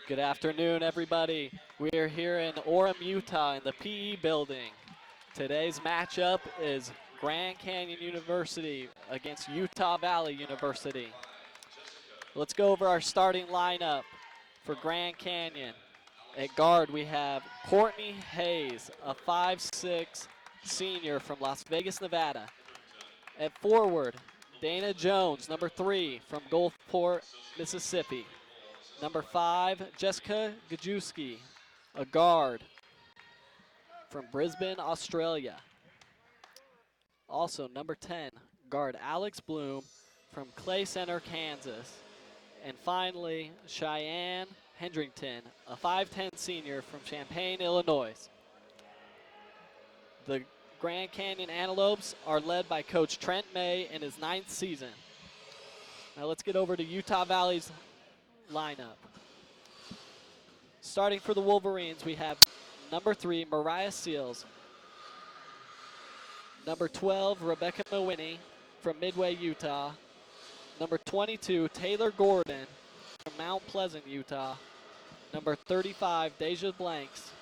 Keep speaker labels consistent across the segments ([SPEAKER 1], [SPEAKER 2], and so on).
[SPEAKER 1] Good afternoon, everybody. We are here in Orem, Utah in the PE building. Today's matchup is Grand Canyon University against Utah Valley University. Let's go over our starting lineup for Grand Canyon. At guard, we have Courtney Hayes, a 5'6" senior from Las Vegas, Nevada. At forward, Dana Jones, number 3 from Gulfport, Mississippi. Number 5, Jessica Gajewski, a guard from Brisbane, Australia. Also, number 10, guard Alex Bloom from Clay Center, Kansas. And finally, Cheyenne Hendrington, a 5'10" senior from Champaign, Illinois. The Grand Canyon Antelopes are led by Coach Trent May in his 9th season. Now let's get over to Utah Valley's lineup. Starting for the Wolverines, we have number 3, Mariah Seals. Number 12, Rebecca Mawhinney from Midway, Utah. Number 22, Taylor Gordon from Mount Pleasant, Utah. Number 35, Deja Blanks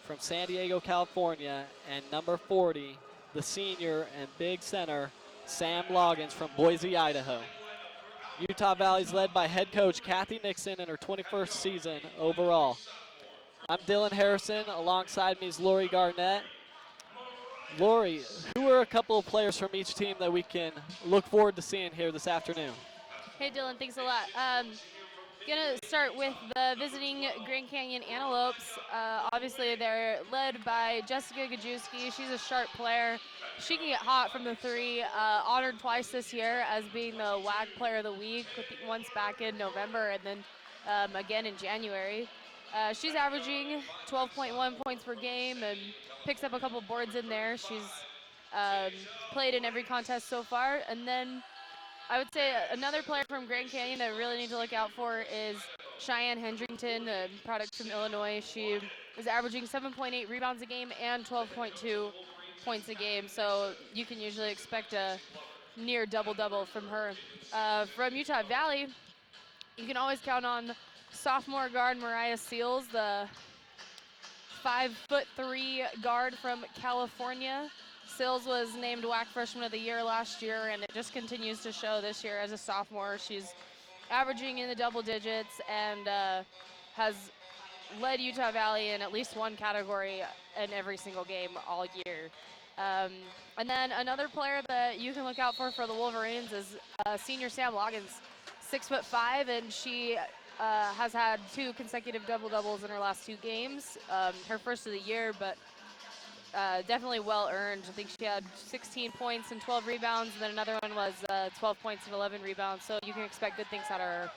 [SPEAKER 1] from San Diego, California. And number 40, the senior and big center, Sam Loggins from Boise, Idaho. Utah Valley's led by head coach Kathy Nixon in her 21st season overall. I'm Dylan Harrison. Alongside me is Lori Garnett. Lori, who are a couple of players from each team that we can look forward to seeing here this afternoon?
[SPEAKER 2] Hey Dylan, thanks a lot. Gonna start with the visiting Grand Canyon Antelopes. Obviously they're led by Jessica Gajewski. She's a sharp player. She can get hot from the 3. Honored twice this year as being the WAC Player of the Week, once back in November and then again in January. She's averaging 12.1 points per game and picks up a couple boards in there. She's played in every contest so far. And then I would say another player from Grand Canyon that we really need to look out for is Cheyenne Hendrington, a product from Illinois. She is averaging 7.8 rebounds a game and 12.2 points a game, so you can usually expect a near double-double from her. From Utah Valley, you can always count on sophomore guard Mariah Seals, the 5'3" guard from California. Seals was named WAC Freshman of the Year last year, and it just continues to show this year as a sophomore. She's averaging in the double digits and has led Utah Valley in at least one category in every single game all year. And then another player that you can look out for the Wolverines is senior Sam Loggins, 6'5", and she has had 2 consecutive double-doubles in her last 2 games. Her first of the year, but definitely well-earned. I think she had 16 points and 12 rebounds, and then another one was 12 points and 11 rebounds, so you can expect good things out of her.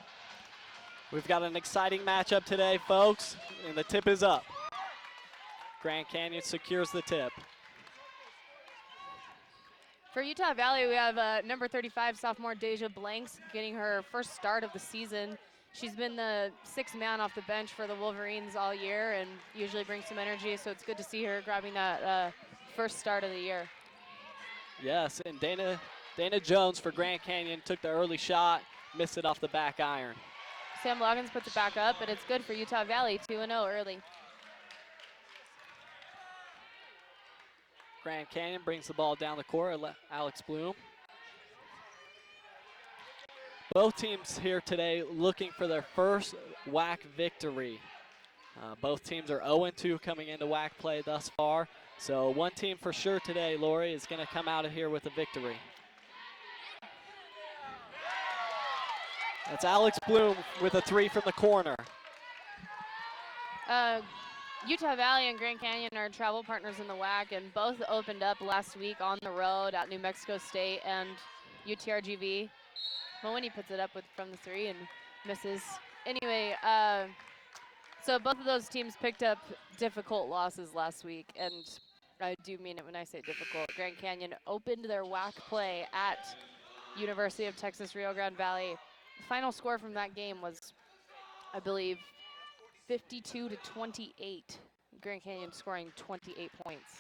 [SPEAKER 1] We've got an exciting matchup today, folks, and the tip is up. Grand Canyon secures the tip.
[SPEAKER 2] For Utah Valley, we have number 35 sophomore Deja Blanks getting her first start of the season. She's been the 6th man off the bench for the Wolverines all year and usually brings some energy, so it's good to see her grabbing that first start of the year.
[SPEAKER 1] Yes, and Dana Jones for Grand Canyon took the early shot, missed it off the back iron.
[SPEAKER 2] Sam Loggins puts it back up, and it's good for Utah Valley, 2-0 early.
[SPEAKER 1] Grand Canyon brings the ball down the court, Alex Bloom. Both teams here today looking for their first WAC victory. Both teams are 0-2 coming into WAC play thus far. So one team for sure today, Lori, is going to come out of here with a victory. That's Alex Bloom with a 3 from the corner.
[SPEAKER 2] Utah Valley and Grand Canyon are travel partners in the WAC, and both opened up last week on the road at New Mexico State and UTRGV. Mawhinney puts it up from the 3 and misses. Anyway, so both of those teams picked up difficult losses last week, and I do mean it when I say difficult. Grand Canyon opened their WAC play at University of Texas Rio Grande Valley. The final score from that game was, I believe, 52-28. Grand Canyon scoring 28 points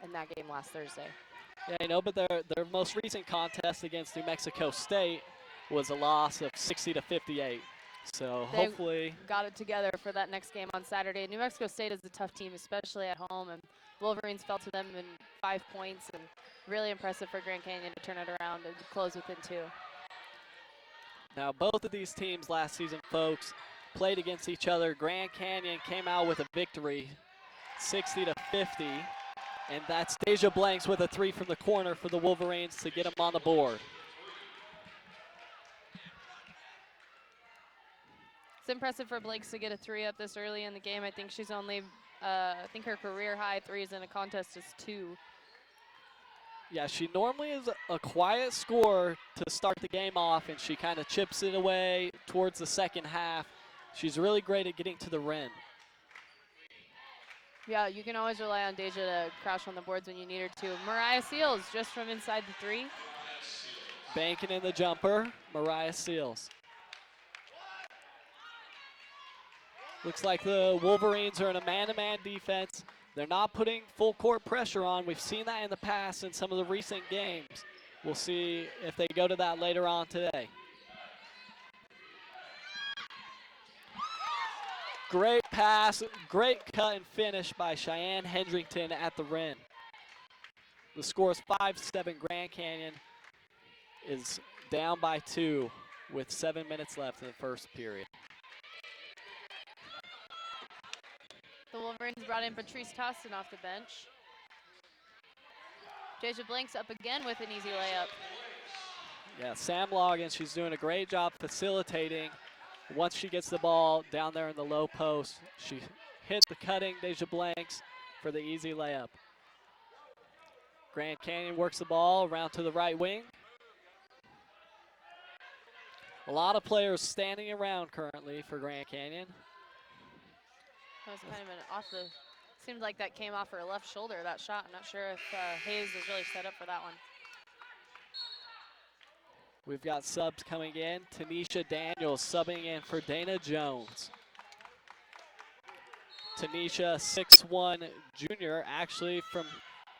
[SPEAKER 2] in that game last Thursday.
[SPEAKER 1] Yeah, I know, but their most recent contest against New Mexico State was a loss of 60-58. So
[SPEAKER 2] They
[SPEAKER 1] hopefully,
[SPEAKER 2] got it together for that next game on Saturday. New Mexico State is a tough team, especially at home, and Wolverines fell to them in 5 points, and really impressive for Grand Canyon to turn it around and close within 2.
[SPEAKER 1] now both of these teams last season, folks, played against each other. Grand Canyon came out with a victory, 60-50, and that's Deja Blanks with a 3 from the corner for the Wolverines to get them on the board.
[SPEAKER 2] It's impressive for Blanks to get a 3 up this early in the game. I think she's only, I think her career high 3s in a contest is 2.
[SPEAKER 1] Yeah, she normally is a quiet scorer to start the game off, and she kind of chips it away towards the second half. She's really great at getting to the rim.
[SPEAKER 2] Yeah, you can always rely on Deja to crash on the boards when you need her to. Mariah Seals just from inside the 3.
[SPEAKER 1] Banking in the jumper, Mariah Seals. Looks like the Wolverines are in a man-to-man defense. They're not putting full court pressure on. We've seen that in the past in some of the recent games. We'll see if they go to that later on today. Great pass, great cut and finish by Cheyenne Hendrington at the rim. The score is 5-7. Grand Canyon is down by 2 with 7 minutes left in the first period.
[SPEAKER 2] The Wolverines brought in Patrice Toston off the bench. Deja Blanks up again with an easy layup.
[SPEAKER 1] Yeah, Sam Loggins, she's doing a great job facilitating. Once she gets the ball down there in the low post, she hit the cutting Deja Blanks for the easy layup. Grand Canyon works the ball around to the right wing. A lot of players standing around currently for Grand Canyon.
[SPEAKER 2] That was kind of an off the, seemed like that came off her left shoulder, that shot. I'm not sure if Hayes was really set up for that one.
[SPEAKER 1] We've got subs coming in. Tanisha Daniels subbing in for Dana Jones. Tanisha, 6'1" junior, actually from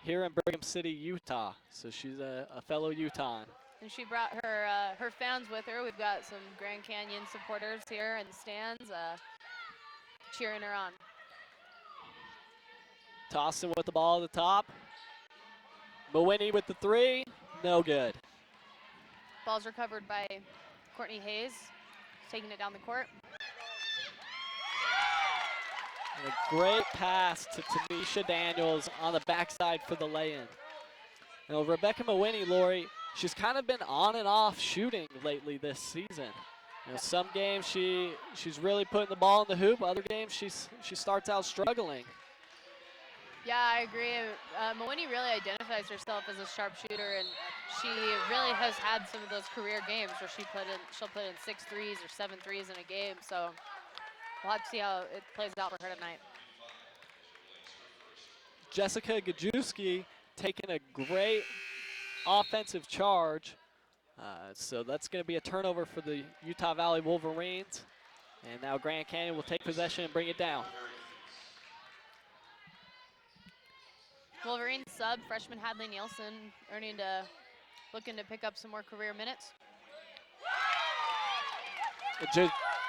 [SPEAKER 1] here in Brigham City, Utah. So she's a fellow Utahn.
[SPEAKER 2] And she brought her her fans with her. We've got some Grand Canyon supporters here in the stands cheering her on.
[SPEAKER 1] Tossin with the ball at the top. Mawini with the 3, no good.
[SPEAKER 2] Ball's recovered by Courtney Hayes, taking it down the court.
[SPEAKER 1] And a great pass to Tanisha Daniels on the backside for the lay-in. Now Rebecca Mawini, Lori, she's kind of been on and off shooting lately this season. You know, some games she's really putting the ball in the hoop. Other games she starts out struggling.
[SPEAKER 2] Yeah, I agree. Mawini really identifies herself as a sharpshooter, and she really has had some of those career games where she'll put in 6 threes or 7 threes in a game. So we'll have to see how it plays out for her tonight.
[SPEAKER 1] Jessica Gajewski taking a great offensive charge. So that's going to be a turnover for the Utah Valley Wolverines. And now Grand Canyon will take possession and bring it down.
[SPEAKER 2] Wolverines sub, freshman Hadley Nielsen, looking to pick up some more career minutes.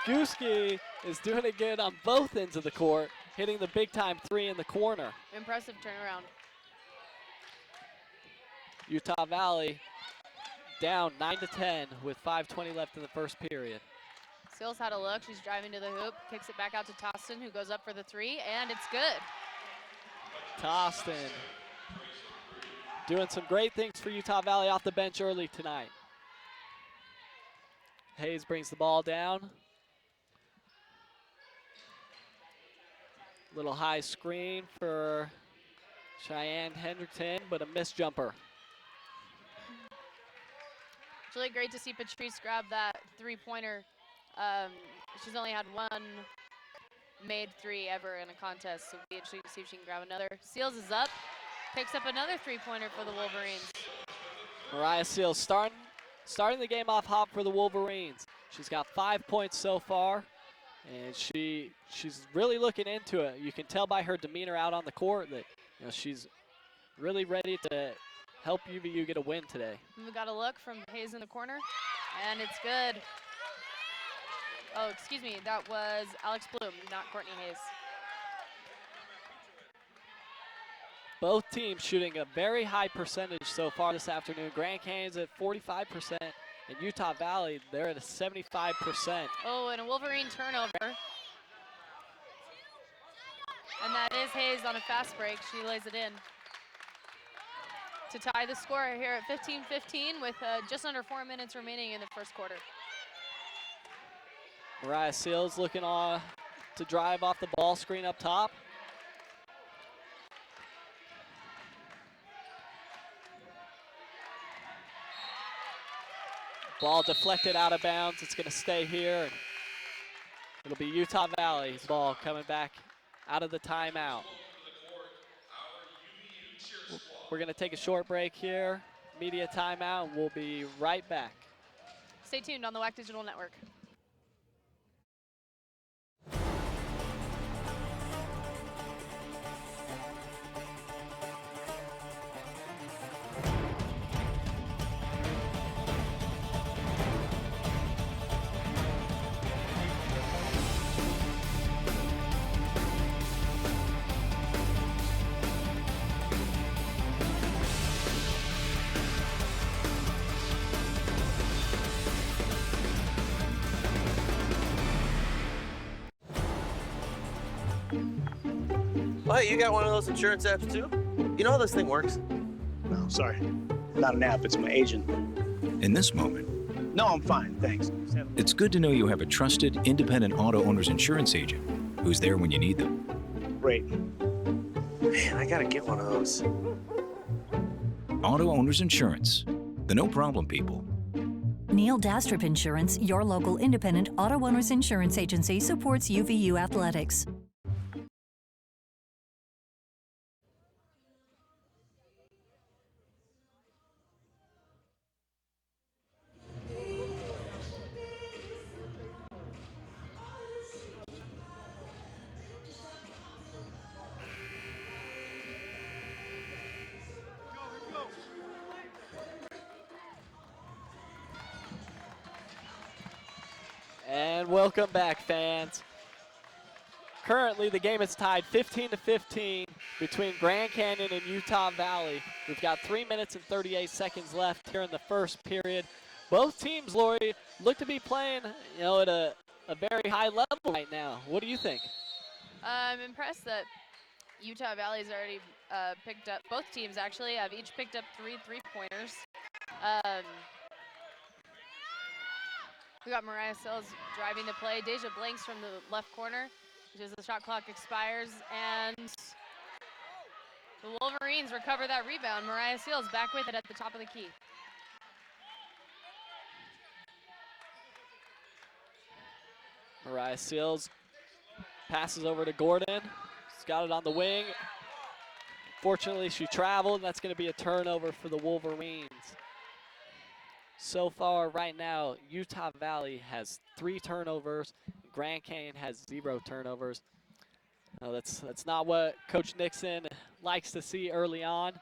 [SPEAKER 1] Gajewski is doing it good on both ends of the court, hitting the big-time 3 in the corner.
[SPEAKER 2] Impressive turnaround.
[SPEAKER 1] Utah Valley down 9-10 with 5:20 left in the first period.
[SPEAKER 2] Seals had a look. She's driving to the hoop, kicks it back out to Tostin, who goes up for the 3, and it's good.
[SPEAKER 1] Tostin doing some great things for Utah Valley off the bench early tonight. Hayes brings the ball down. Little high screen for Cheyenne Hendrington, but a missed jumper.
[SPEAKER 2] It's really great to see Patrice grab that 3-pointer. She's only had 1 made 3 ever in a contest, so it'll be interesting to see if she can grab another. Seals is up, picks up another 3-pointer for the Wolverines.
[SPEAKER 1] Mariah Seals starting the game off hot for the Wolverines. She's got 5 points so far, and she's really looking into it. You can tell by her demeanor out on the court that she's really ready to help UVU get a win today.
[SPEAKER 2] And we got a look from Hayes in the corner, and it's good. Oh, excuse me, that was Alex Bloom, not Courtney Hayes.
[SPEAKER 1] Both teams shooting a very high percentage so far this afternoon. Grand Canyon's at 45%, and Utah Valley, they're at a 75%.
[SPEAKER 2] Oh, and a Wolverine turnover. And that is Hayes on a fast break. She lays it in to tie the score here at 15-15 with just under 4 minutes remaining in the first quarter.
[SPEAKER 1] Mariah Seals looking to drive off the ball screen up top. Ball deflected out of bounds. It's going to stay here. It'll be Utah Valley's ball coming back out of the timeout. We're going to take a short break here, media timeout, and we'll be right back.
[SPEAKER 2] Stay tuned on the WAC Digital Network.
[SPEAKER 3] What, you got one of those insurance apps too? You know how this thing works?
[SPEAKER 4] No, sorry. Not an app, it's my agent.
[SPEAKER 5] In this moment,
[SPEAKER 4] No, I'm fine, thanks.
[SPEAKER 5] it's good to know you have a trusted, independent auto owner's insurance agent who's there when you need them.
[SPEAKER 4] Great.
[SPEAKER 3] Man, I gotta get one of those.
[SPEAKER 5] Auto Owners Insurance, the no problem people.
[SPEAKER 6] Neil Dastrup Insurance, your local independent auto owners insurance agency, supports UVU athletics.
[SPEAKER 1] And welcome back, fans. Currently, the game is tied 15-15 between Grand Canyon and Utah Valley. We've got 3 minutes and 38 seconds left here in the first period. Both teams, Lori, look to be playing, at a very high level right now. What do you think?
[SPEAKER 2] I'm impressed that Utah Valley's already picked up, both teams actually have each picked up 3 3-pointers. We got Mariah Sills driving the play. Deja blanks from the left corner, just as the shot clock expires, and the Wolverines recover that rebound. Mariah Seals back with it at the top of the key.
[SPEAKER 1] Mariah Seals passes over to Gordon. She's got it on the wing. Fortunately, she traveled, and that's going to be a turnover for the Wolverines. So far, right now, Utah Valley has 3 turnovers. Grand Canyon has 0 turnovers. That's not what Coach Nixon likes to see early on.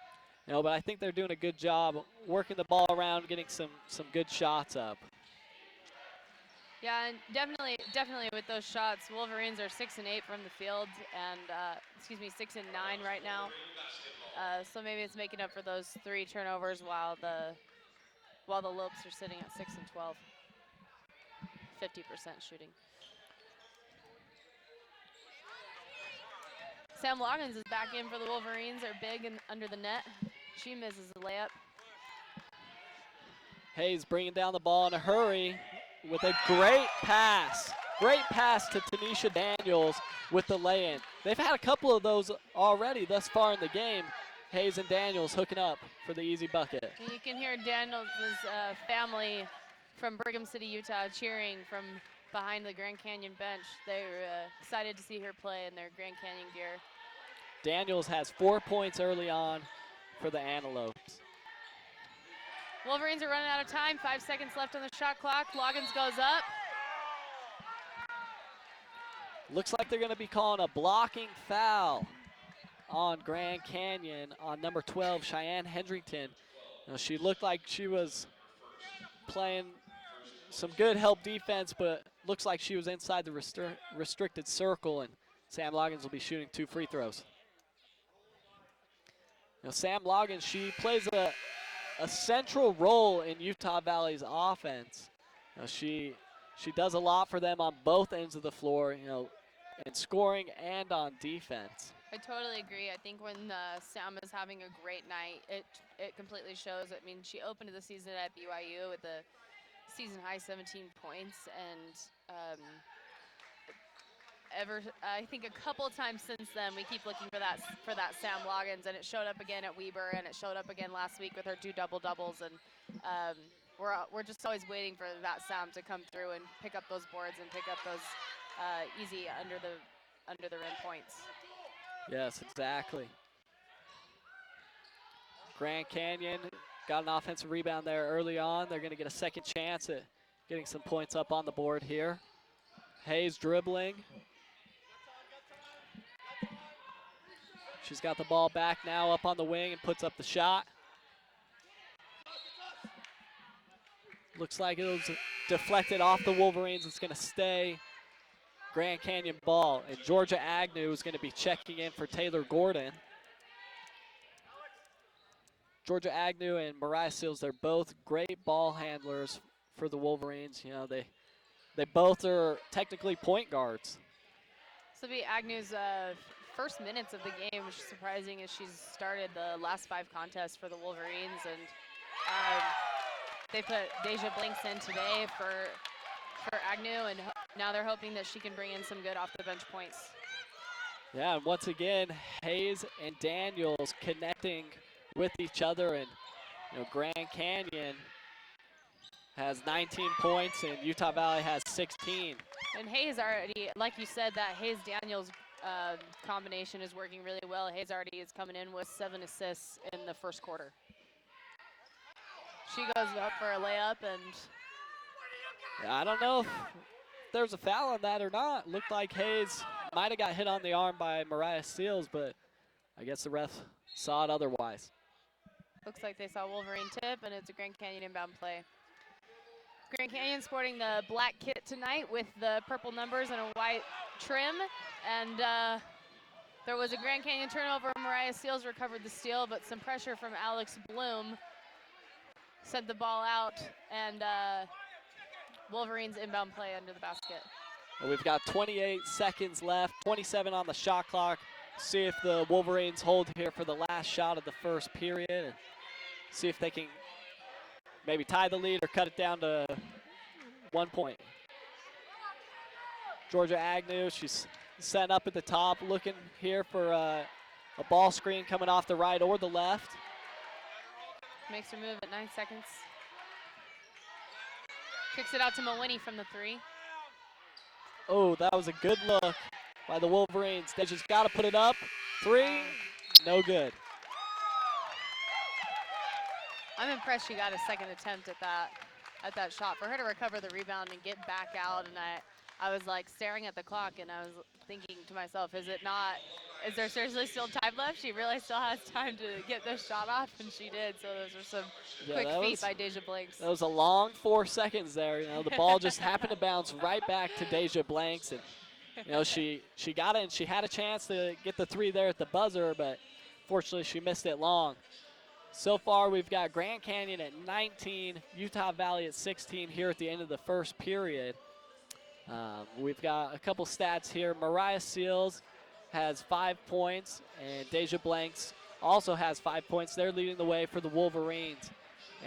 [SPEAKER 1] But I think they're doing a good job working the ball around, getting some good shots up.
[SPEAKER 2] Yeah, and definitely with those shots, Wolverines are 6 and 8 from the field, and 6 and 9 right now. So maybe it's making up for those 3 turnovers while the Lopes are sitting at 6 and 12, 50% shooting. Sam Loggins is back in for the Wolverines. They're big and under the net. She misses the layup.
[SPEAKER 1] Hayes bringing down the ball in a hurry with a great pass. Great pass to Tanisha Daniels with the lay-in. They've had a couple of those already thus far in the game. Hayes and Daniels hooking up for the easy bucket.
[SPEAKER 2] And you can hear Daniels' family from Brigham City, Utah, cheering from behind the Grand Canyon bench. They're excited to see her play in their Grand Canyon gear.
[SPEAKER 1] Daniels has 4 points early on for the Antelopes.
[SPEAKER 2] Wolverines are running out of time. 5 seconds left on the shot clock. Loggins goes up.
[SPEAKER 1] Looks like they're going to be calling a blocking foul on Grand Canyon on number 12, Cheyenne Hendrington. She looked like she was playing some good help defense, but looks like she was inside the restricted circle, and Sam Loggins will be shooting 2 free throws. Sam Loggins, she plays a central role in Utah Valley's offense. She does a lot for them on both ends of the floor, in scoring and on defense.
[SPEAKER 2] I totally agree. I think when Sam is having a great night, it completely shows. I mean, she opened the season at BYU with a season high 17 points, and I think a couple times since then we keep looking for that Sam Loggins, and it showed up again at Weber, and it showed up again last week with her 2 double-doubles, and we're just always waiting for that Sam to come through and pick up those boards and pick up those easy under the rim points.
[SPEAKER 1] Yes, exactly. Grand Canyon got an offensive rebound there early on. They're going to get a second chance at getting some points up on the board here. Hayes dribbling. She's got the ball back now up on the wing and puts up the shot. Looks like it was deflected off the Wolverines. It's going to stay Grand Canyon ball, and Georgia Agnew is going to be checking in for Taylor Gordon. Georgia Agnew and Mariah Seals, they're both great ball handlers for the Wolverines. They both are technically point guards.
[SPEAKER 2] This will be Agnew's first minutes of the game, which is surprising as she's started the last 5 contests for the Wolverines, and they put Deja Blinks in today for Agnew, and now they're hoping that she can bring in some good off the bench points.
[SPEAKER 1] Yeah, and once again, Hayes and Daniels connecting with each other, and Grand Canyon has 19 points and Utah Valley has 16.
[SPEAKER 2] And Hayes already, like you said, that Hayes-Daniels combination is working really well. Hayes already is coming in with 7 assists in the first quarter. She goes up for a layup, and
[SPEAKER 1] I don't know if there's a foul on that or not. Looked like Hayes might have got hit on the arm by Mariah Seals, but I guess the ref saw it otherwise.
[SPEAKER 2] looks like they saw Wolverine tip, and it's a Grand Canyon inbound play. Grand Canyon sporting the black kit tonight with the purple numbers and a white trim, and there was a Grand Canyon turnover. Mariah Seals recovered the steal, but some pressure from Alex Bloom sent the ball out, and Wolverines inbound play under the basket.
[SPEAKER 1] And we've got 28 seconds left, 27 on the shot clock. See if the Wolverines hold here for the last shot of the first period, and see if they can maybe tie the lead or cut it down to 1 point. Georgia Agnew, she's setting up at the top, looking here for a ball screen coming off the right or the left.
[SPEAKER 2] Makes her move at 9 seconds. Kicks it out to Mawini from the three.
[SPEAKER 1] Oh, that was a good look by the Wolverines. They just got to put it up. Three, no good.
[SPEAKER 2] I'm impressed she got a second attempt at that shot. For her to recover the rebound and get back out, and I was like staring at the clock, and I was thinking to myself, is there seriously still time left? She really still has time to get this shot off, and she did. So those are some quick feet by Deja Blanks.
[SPEAKER 1] That was a long 4 seconds there. The ball just happened to bounce right back to Deja Blanks, and she got it, and she had a chance to get the three there at the buzzer, but fortunately she missed it long. So far we've got Grand Canyon at 19, Utah Valley at 16 here at the end of the first period. We've got a couple stats here. Mariah Seals has 5 points, and Deja Blanks also has 5 points. They're leading the way for the Wolverines.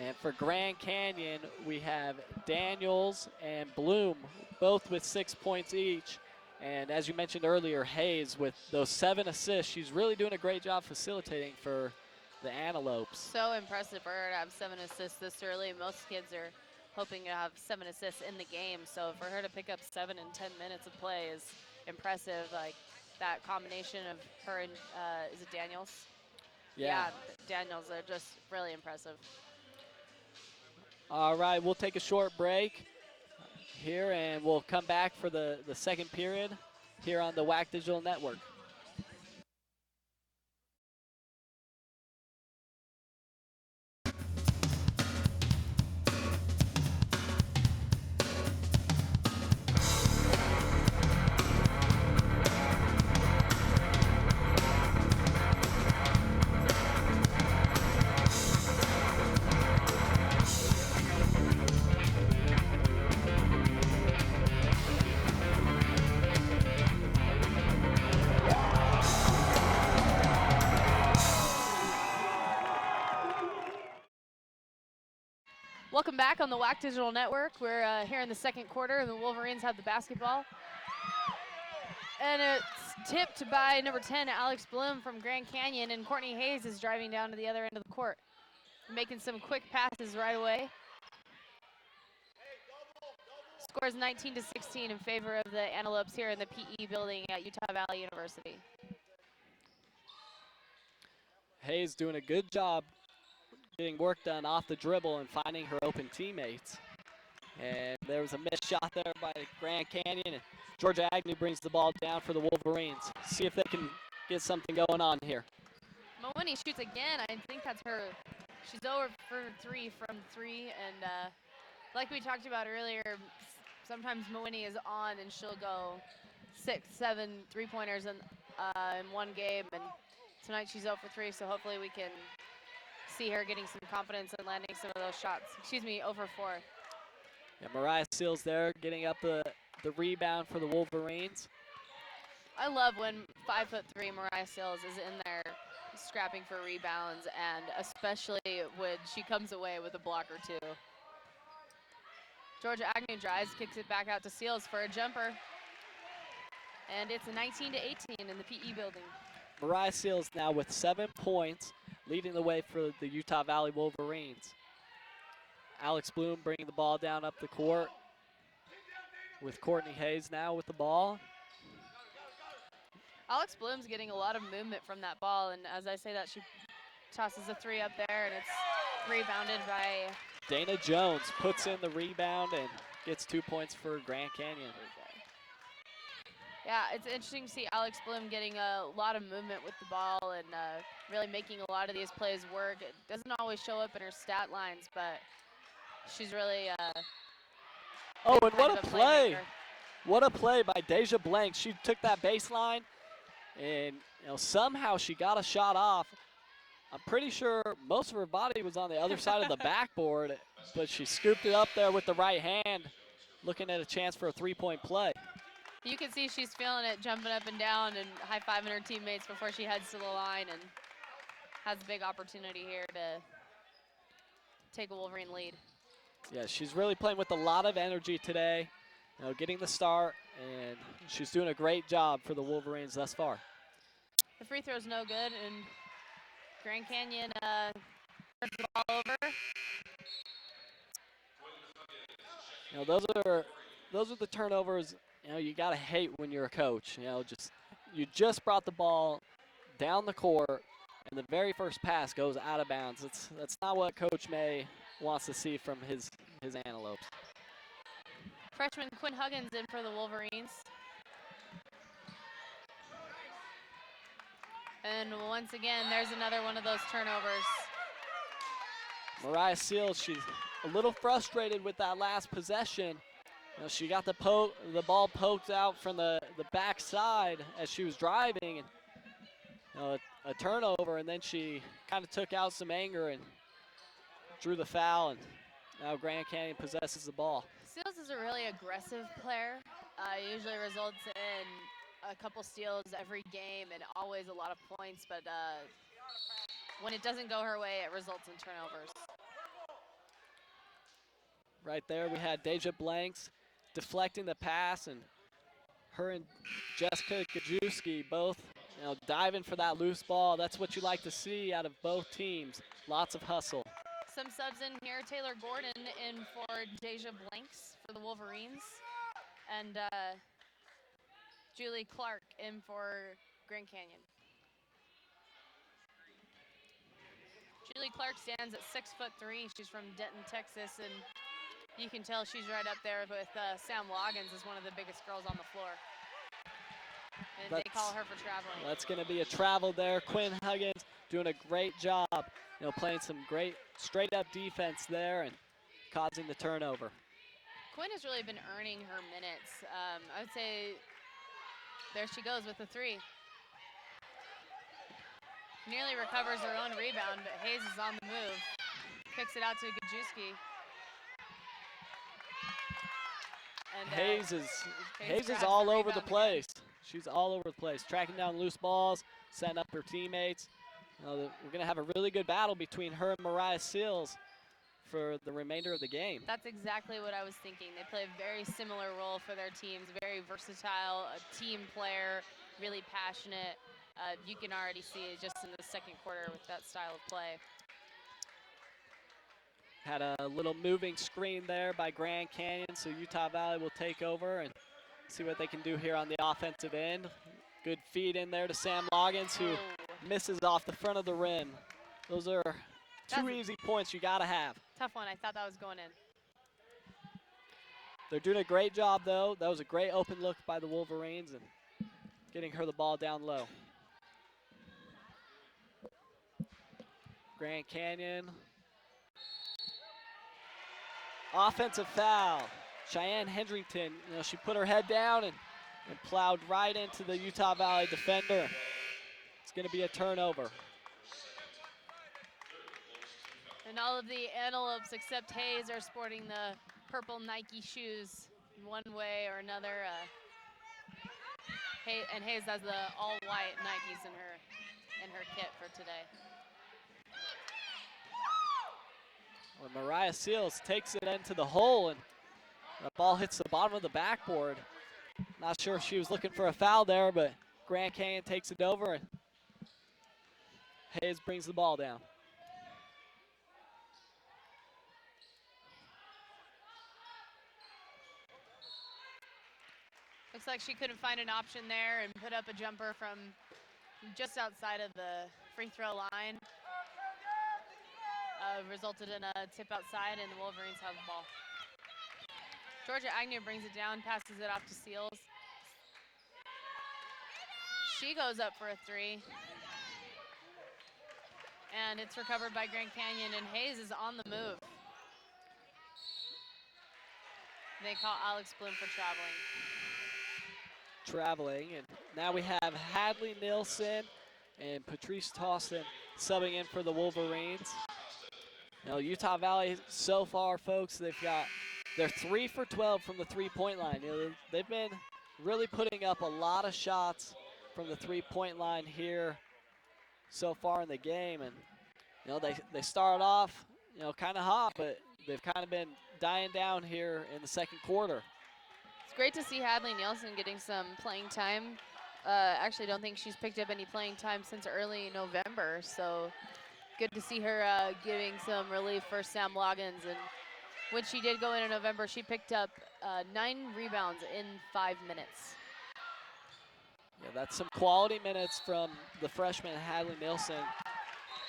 [SPEAKER 1] And for Grand Canyon, we have Daniels and Bloom, both with 6 points each. And as you mentioned earlier, Hayes with those 7 assists. She's really doing a great job facilitating for the Antelopes.
[SPEAKER 2] So impressive for her to have 7 assists this early. Most kids are hoping to have 7 assists in the game. So for her to pick up 7 in 10 minutes of play is impressive. Like that combination of her and, is it Daniels? Yeah, Daniels are just really impressive.
[SPEAKER 1] All right, we'll take a short break here, and we'll come back for the second period here on the WAC Digital Network.
[SPEAKER 2] Welcome back on the WAC Digital Network. We're here in the second quarter, and the Wolverines have the basketball. And it's tipped by number 10, Alex Bloom from Grand Canyon, and Courtney Hayes is driving down to the other end of the court, making some quick passes right away. Scores 19-16 in favor of the Antelopes here in the PE building at Utah Valley University.
[SPEAKER 1] Hayes doing a good job getting work done off the dribble and finding her open teammates. And there was a missed shot there by Grand Canyon, and Georgia Agnew brings the ball down for the Wolverines. See if they can get something going on here.
[SPEAKER 2] Mawini shoots again. I think that's her. She's over for 3 from 3, and like we talked about earlier, sometimes Mawini is on and she'll go 6, 7 3-pointers in one game, and tonight she's 0 for 3, so hopefully we can see her getting some confidence and landing some of those shots. Excuse me, 0 for 4.
[SPEAKER 1] Yeah, Mariah Seals there getting up the rebound for the Wolverines.
[SPEAKER 2] I love when 5'3" Mariah Seals is in there scrapping for rebounds, and especially when she comes away with a block or 2. Georgia Agnew drives, kicks it back out to Seals for a jumper. And it's a 19-18 in the PE building.
[SPEAKER 1] Mariah Seals now with 7 points, leading the way for the Utah Valley Wolverines. Alex Bloom bringing the ball down up the court with Courtney Hayes now with the ball.
[SPEAKER 2] Alex Bloom's getting a lot of movement from that ball, and as I say that, she tosses a 3 up there, and it's rebounded by
[SPEAKER 1] Dana Jones puts in the rebound and gets 2 points for Grand Canyon.
[SPEAKER 2] Yeah, it's interesting to see Alex Bloom getting a lot of movement with the ball and really making a lot of these plays work. It doesn't always show up in her stat lines, but she's really
[SPEAKER 1] oh, and
[SPEAKER 2] kind
[SPEAKER 1] what
[SPEAKER 2] of
[SPEAKER 1] a
[SPEAKER 2] a
[SPEAKER 1] play.
[SPEAKER 2] playmaker.
[SPEAKER 1] What a play by Deja Blank. She took that baseline, and somehow she got a shot off. I'm pretty sure most of her body was on the other side of the backboard, but she scooped it up there with the right hand, looking at a chance for a 3-point play.
[SPEAKER 2] You can see she's feeling it, jumping up and down and high-fiving her teammates before she heads to the line, and has a big opportunity here to take a Wolverine lead.
[SPEAKER 1] Yeah, she's really playing with a lot of energy today, getting the start, and she's doing a great job for the Wolverines thus far.
[SPEAKER 2] The free throw's no good, and Grand Canyon turns the ball over.
[SPEAKER 1] Those are the turnovers. You gotta hate when you're a coach. You just brought the ball down the court, and the very first pass goes out of bounds. That's not what Coach May wants to see from his Antelopes.
[SPEAKER 2] Freshman Quinn Huggins in for the Wolverines. And once again, there's another one of those turnovers.
[SPEAKER 1] Mariah Seals, she's a little frustrated with that last possession. She got the ball poked out from the backside as she was driving, and a turnover, and then she kind of took out some anger and drew the foul, and now Grand Canyon possesses the ball.
[SPEAKER 2] Seals is a really aggressive player. Usually results in a couple steals every game and always a lot of points, but when it doesn't go her way, it results in turnovers.
[SPEAKER 1] Right there, we had Deja Blanks deflecting the pass, and her and Jessica Gajewski both diving for that loose ball. That's what you like to see out of both teams. Lots of hustle.
[SPEAKER 2] Some subs in here. Taylor Gordon in for Deja Blanks for the Wolverines, and Julie Clark in for Grand Canyon. Julie Clark stands at 6'3". She's from Denton, Texas, and you can tell she's right up there with Sam Loggins as one of the biggest girls on the floor. And they call her for traveling.
[SPEAKER 1] That's going to be a travel there. Quinn Huggins doing a great job, playing some great straight-up defense there and causing the turnover.
[SPEAKER 2] Quinn has really been earning her minutes. I would say there she goes with the 3. Nearly recovers her own rebound, but Hayes is on the move. Kicks it out to Gajewski. And
[SPEAKER 1] Hayes is all over the place. She's all over the place, tracking down loose balls, setting up her teammates. We're going to have a really good battle between her and Mariah Seals for the remainder of the game.
[SPEAKER 2] That's exactly what I was thinking. They play a very similar role for their teams, very versatile, a team player, really passionate. You can already see it just in the second quarter with that style of play.
[SPEAKER 1] Had a little moving screen there by Grand Canyon, so Utah Valley will take over and see what they can do here on the offensive end. Good feed in there to Sam Loggins, who misses off the front of the rim. Those are two easy points you gotta have.
[SPEAKER 2] Tough one. I thought that was going in.
[SPEAKER 1] They're doing a great job, though. That was a great open look by the Wolverines and getting her the ball down low. Grand Canyon. Offensive foul. Cheyenne Hendrington, she put her head down and plowed right into the Utah Valley defender. It's going to be a turnover.
[SPEAKER 2] And all of the Antelopes except Hayes are sporting the purple Nike shoes in one way or another. And Hayes has the all-white Nikes in her kit for today.
[SPEAKER 1] Well, Mariah Seals takes it into the hole, and the ball hits the bottom of the backboard. Not sure if she was looking for a foul there, but Grand Canyon takes it over, and Hayes brings the ball down.
[SPEAKER 2] Looks like she couldn't find an option there and put up a jumper from just outside of the free throw line. Resulted in a tip outside, and the Wolverines have the ball. Georgia Agnew brings it down, passes it off to Seals. She goes up for a three. And it's recovered by Grand Canyon, and Hayes is on the move. They call Alex Bloom for traveling.
[SPEAKER 1] And now we have Hadley Nilsson and Patrice Toston subbing in for the Wolverines. Now Utah Valley so far, folks, they're 3 for 12 from the three-point line. They've been really putting up a lot of shots from the three-point line here so far in the game, and they start off kind of hot, but they've kind of been dying down here in the second quarter.
[SPEAKER 2] It's great to see Hadley Nielsen getting some playing time. Actually, don't think she's picked up any playing time since early November, so good to see her giving some relief for Sam Loggins. And when she did go in November, she picked up 9 rebounds in 5 minutes.
[SPEAKER 1] Yeah, that's some quality minutes from the freshman Hadley Nilsson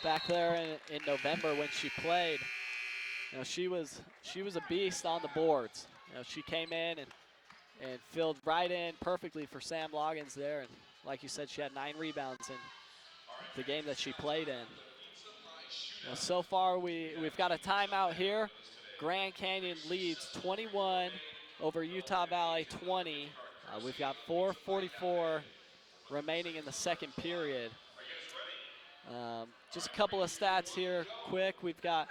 [SPEAKER 1] back there in November when she played. She was a beast on the boards. She came in and filled right in perfectly for Sam Loggins there. And like you said, she had 9 rebounds in the game that she played in. So far, we've got a timeout here. Grand Canyon leads 21 over Utah Valley 20. We've got 4:44 remaining in the second period. Just a couple of stats here quick. We've got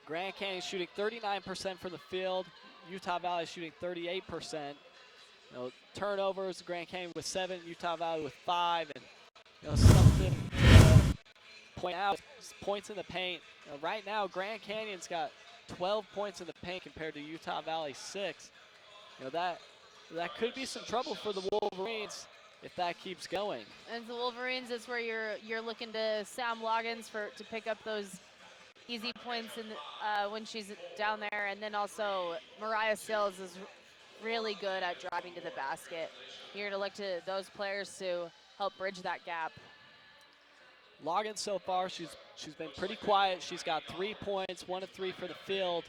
[SPEAKER 1] Grand Canyon shooting 39% from the field. Utah Valley shooting 38%. Turnovers, Grand Canyon with 7, Utah Valley with 5. And something to point out, points in the paint. Right now, Grand Canyon's got 12 points in the paint compared to Utah Valley 6. That could be some trouble for the Wolverines if that keeps going.
[SPEAKER 2] And the Wolverines, that's where you're looking to Sam Loggins to pick up those easy points when she's down there. And then also Mariah Sills is really good at driving to the basket. You're going to look to those players to help bridge that gap.
[SPEAKER 1] Loggins so far, she's been pretty quiet. She's got 3 points, 1 of 3 for the field.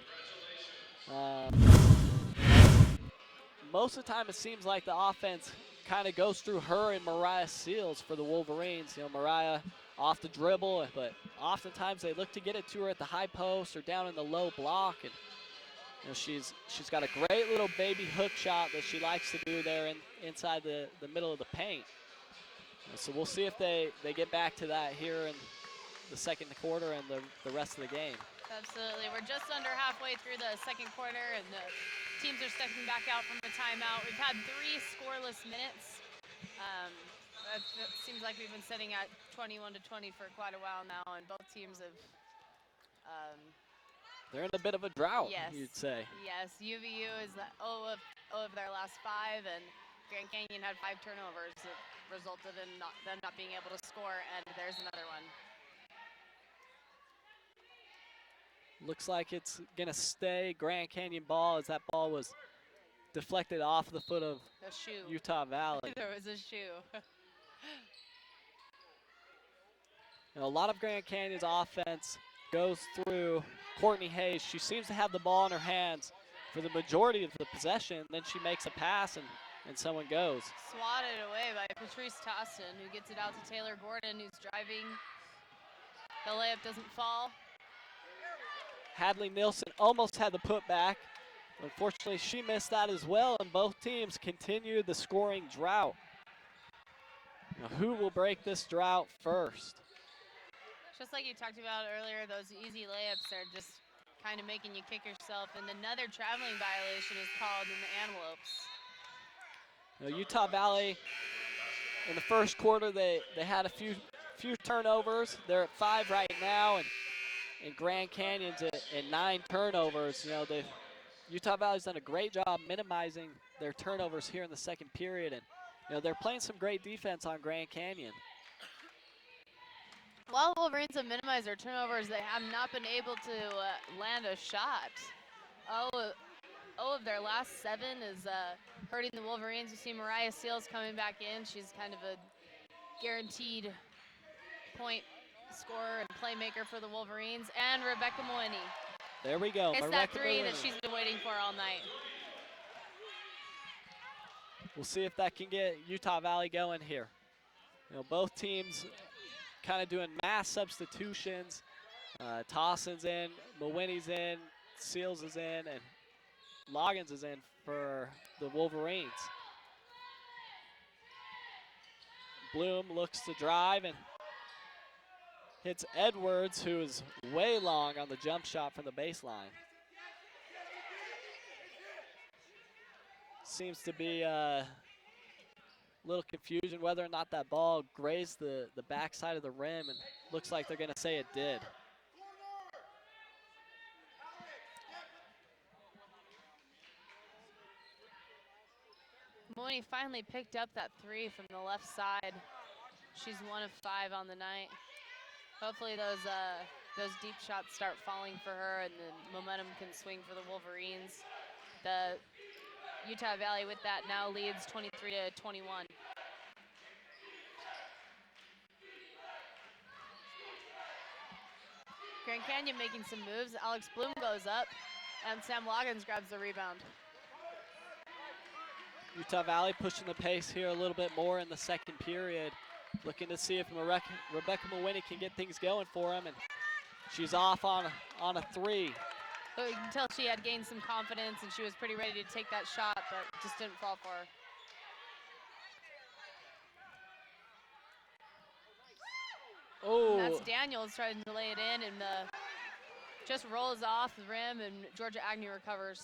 [SPEAKER 1] Most of the time it seems like the offense kind of goes through her and Mariah Seals for the Wolverines. Mariah off the dribble, but oftentimes they look to get it to her at the high post or down in the low block. And she's got a great little baby hook shot that she likes to do there inside the middle of the paint. So we'll see if they get back to that here in the second quarter and the rest of the game.
[SPEAKER 2] Absolutely. We're just under halfway through the second quarter, and the teams are stepping back out from the timeout. We've had 3 scoreless minutes. It seems like we've been sitting at 21-20 for quite a while now, and both teams have
[SPEAKER 1] They're in a bit of a drought,
[SPEAKER 2] Yes.
[SPEAKER 1] you'd say.
[SPEAKER 2] Yes, UVU is 0 of their last 5, and Grand Canyon had 5 turnovers that resulted in them not being able to score, and there's another one.
[SPEAKER 1] Looks like it's going to stay Grand Canyon ball as that ball was deflected off the foot of
[SPEAKER 2] A shoe.
[SPEAKER 1] Utah Valley.
[SPEAKER 2] There was a shoe.
[SPEAKER 1] A lot of Grand Canyon's offense goes through Courtney Hayes. She seems to have the ball in her hands for the majority of the possession. Then she makes a pass and someone goes.
[SPEAKER 2] Swatted away by Patrice Toston, who gets it out to Taylor Gordon, who's driving. The layup doesn't fall.
[SPEAKER 1] Hadley Nilsson almost had the putback. Unfortunately, she missed that as well, and both teams continued the scoring drought. Now, who will break this drought first?
[SPEAKER 2] Just like you talked about earlier, those easy layups are just kind of making you kick yourself, and another traveling violation is called in the Antelopes.
[SPEAKER 1] Now, Utah Valley, in the first quarter, they had a few turnovers. They're at 5 right now, and Grand Canyon's at 9 turnovers. Utah Valley's done a great job minimizing their turnovers here in the second period, and they're playing some great defense on Grand Canyon.
[SPEAKER 2] While Wolverines have minimized their turnovers, they have not been able to land a shot. 0 of their last 7 is hurting the Wolverines. You see Mariah Seals coming back in. She's kind of a guaranteed point scorer and playmaker for the Wolverines. And Rebecca Moini.
[SPEAKER 1] There we go.
[SPEAKER 2] It's that 3 that she's been waiting for all night.
[SPEAKER 1] We'll see if that can get Utah Valley going here. Both teams kind of doing mass substitutions. Tossin's in, Mawini's in, Seals is in, and Loggins is in for the Wolverines. Bloom looks to drive and hits Edwards, who is way long on the jump shot from the baseline. Seems to be a little confusion whether or not that ball grazed the backside of the rim, and looks like they're going to say it did.
[SPEAKER 2] Mooney finally picked up that 3 from the left side. She's 1 of 5 on the night. Hopefully those deep shots start falling for her and the momentum can swing for the Wolverines. The Utah Valley with that now leads 23-21. Grand Canyon making some moves. Alex Bloom goes up and Sam Loggins grabs the rebound.
[SPEAKER 1] Utah Valley pushing the pace here a little bit more in the second period. Looking to see if Rebecca Mawini can get things going for him, and she's off on a 3.
[SPEAKER 2] But you can tell she had gained some confidence and she was pretty ready to take that shot, but just didn't fall for her.
[SPEAKER 1] Oh,
[SPEAKER 2] And that's Daniels trying to lay it in, and just rolls off the rim, and Georgia Agnew recovers.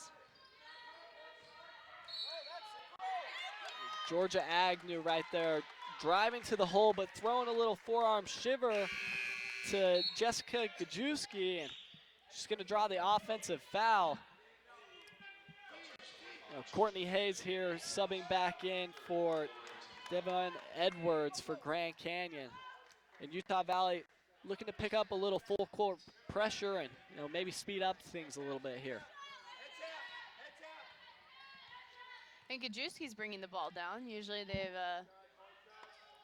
[SPEAKER 1] Georgia Agnew right there, driving to the hole, but throwing a little forearm shiver to Jessica Gajewski, and she's going to draw the offensive foul. Courtney Hayes here subbing back in for Devon Edwards for Grand Canyon. And Utah Valley looking to pick up a little full court pressure and maybe speed up things a little bit here.
[SPEAKER 2] And Gajewski's bringing the ball down. Usually they've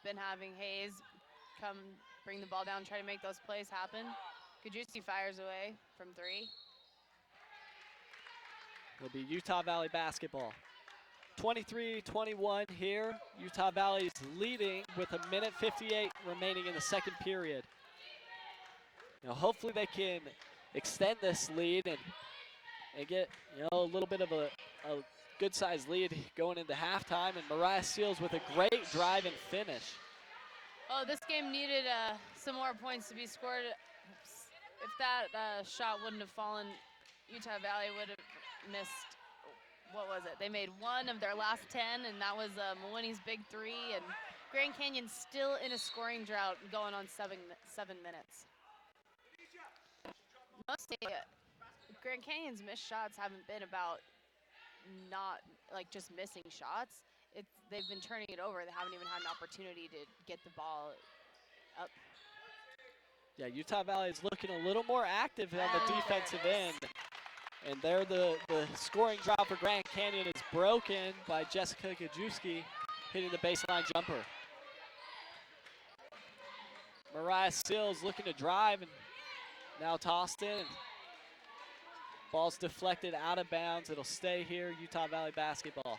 [SPEAKER 2] been having Hayes come bring the ball down, try to make those plays happen. Gajewski fires away from 3.
[SPEAKER 1] It'll be Utah Valley basketball. 23-21 here. Utah Valley's leading with 1:58 remaining in the second period. Hopefully they can extend this lead and get a little bit of a good-sized lead going into halftime. And Mariah Seals with a great drive and finish.
[SPEAKER 2] Oh, this game needed some more points to be scored. If that shot wouldn't have fallen, Utah Valley would have missed, what was it? They made 1 of their last 10, and that was Mawini's big 3. And Grand Canyon's still in a scoring drought going on 7 minutes. Mostly, Grand Canyon's missed shots haven't been about not like just missing shots. They've been turning it over. They haven't even had an opportunity to get the ball up.
[SPEAKER 1] Yeah, Utah Valley is looking a little more active on the
[SPEAKER 2] And
[SPEAKER 1] defensive
[SPEAKER 2] there it is.
[SPEAKER 1] end. And there the scoring drought for Grand Canyon is broken by Jessica Gajewski hitting the baseline jumper. Mariah Sills looking to drive and now tossed in. Ball's deflected out of bounds. It'll stay here, Utah Valley basketball.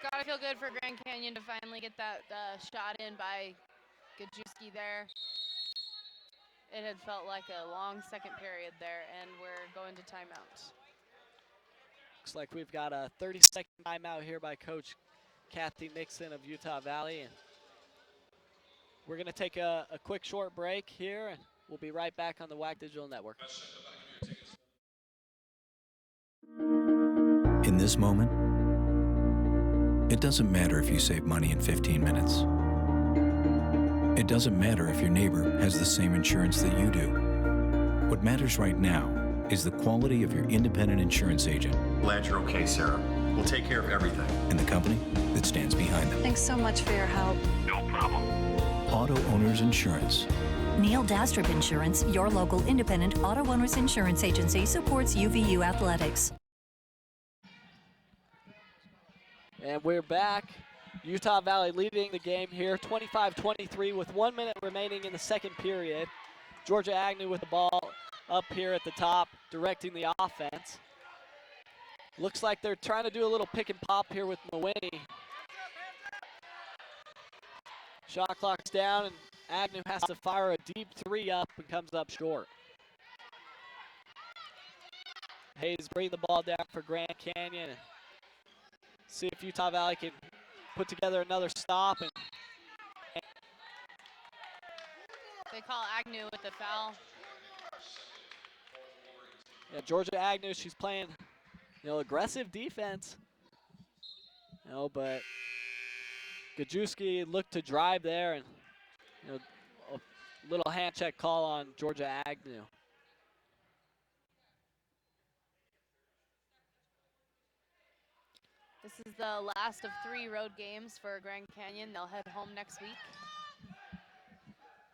[SPEAKER 2] It's got to feel good for Grand Canyon to finally get that shot in by Gajewski there. It had felt like a long second period there, and we're going to timeout.
[SPEAKER 1] Looks like we've got a 30-second timeout here by Coach Kathy Nixon of Utah Valley. And we're going to take a quick short break here, and we'll be right back on the WAC Digital Network.
[SPEAKER 5] In this moment, it doesn't matter if you save money in 15 minutes. It doesn't matter if your neighbor has the same insurance that you do. What matters right now is the quality of your independent insurance agent.
[SPEAKER 7] Glad you're okay, Sarah. We'll take care of everything.
[SPEAKER 5] And the company that stands behind them.
[SPEAKER 8] Thanks so much for your help.
[SPEAKER 7] No problem.
[SPEAKER 5] Auto Owners Insurance.
[SPEAKER 6] Neil Dastrup Insurance, your local independent auto owners insurance agency, supports UVU athletics.
[SPEAKER 1] And we're back. Utah Valley leading the game here, 25-23 with 1 minute remaining in the second period. Georgia Agnew with the ball up here at the top, directing the offense. Looks like they're trying to do a little pick and pop here with Mawini. Shot clock's down, and Agnew has to fire a deep three up and comes up short. Hayes bringing the ball down for Grand Canyon. See if Utah Valley can put together another stop. And
[SPEAKER 2] They call Agnew with the foul.
[SPEAKER 1] yeah, Georgia Agnew, she's playing, aggressive defense. But Gajewski looked to drive there, and a little hand check call on Georgia Agnew.
[SPEAKER 2] This is the last of 3 road games for Grand Canyon. They'll head home next week.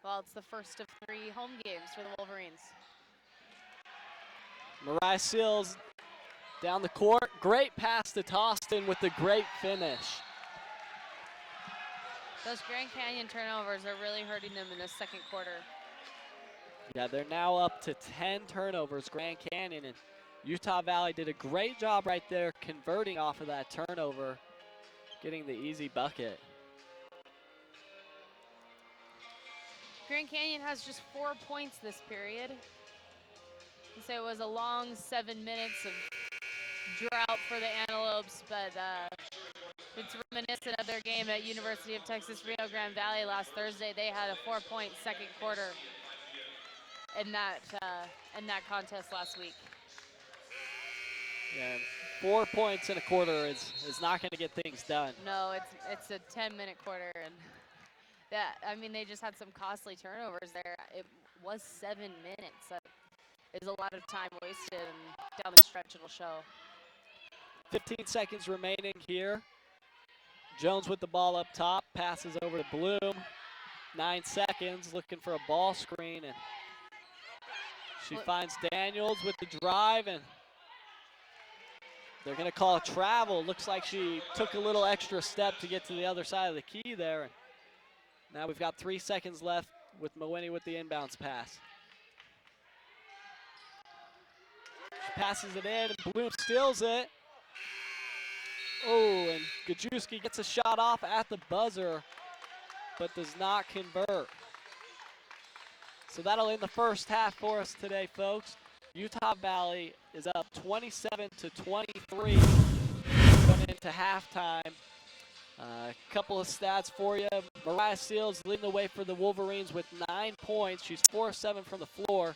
[SPEAKER 2] Well, it's the first of 3 home games for the Wolverines.
[SPEAKER 1] Mariah Sills down the court. Great pass to Toston with the great finish.
[SPEAKER 2] Those Grand Canyon turnovers are really hurting them in the second quarter.
[SPEAKER 1] Yeah, they're now up to 10 turnovers, Grand Canyon, and Utah Valley did a great job right there converting off of that turnover, getting the easy bucket.
[SPEAKER 2] Grand Canyon has just 4 points this period. So it was a long 7 minutes of drought for the Antelopes, but it's reminiscent of their game at University of Texas Rio Grande Valley last Thursday. They had a 4-point second quarter in that contest last week.
[SPEAKER 1] Yeah, 4 points in a quarter is not going to get things done.
[SPEAKER 2] No, it's a 10-minute quarter, and they just had some costly turnovers there. It was 7 minutes. That is a lot of time wasted, and down the stretch it'll show.
[SPEAKER 1] 15 seconds remaining here. Jones with the ball up top, passes over to Bloom. 9 seconds, looking for a ball screen, and she finds Daniels with the drive, and they're going to call a travel. Looks like she took a little extra step to get to the other side of the key there. Now we've got 3 seconds left with Mawini with the inbounds pass. She passes it in, and Bloom steals it. Oh, and Gajewski gets a shot off at the buzzer, but does not convert. So that'll end the first half for us today, folks. Utah Valley is up 27-23 going into halftime. A couple of stats for you. Mariah Seals leading the way for the Wolverines with 9 points. She's 4 of 7 from the floor.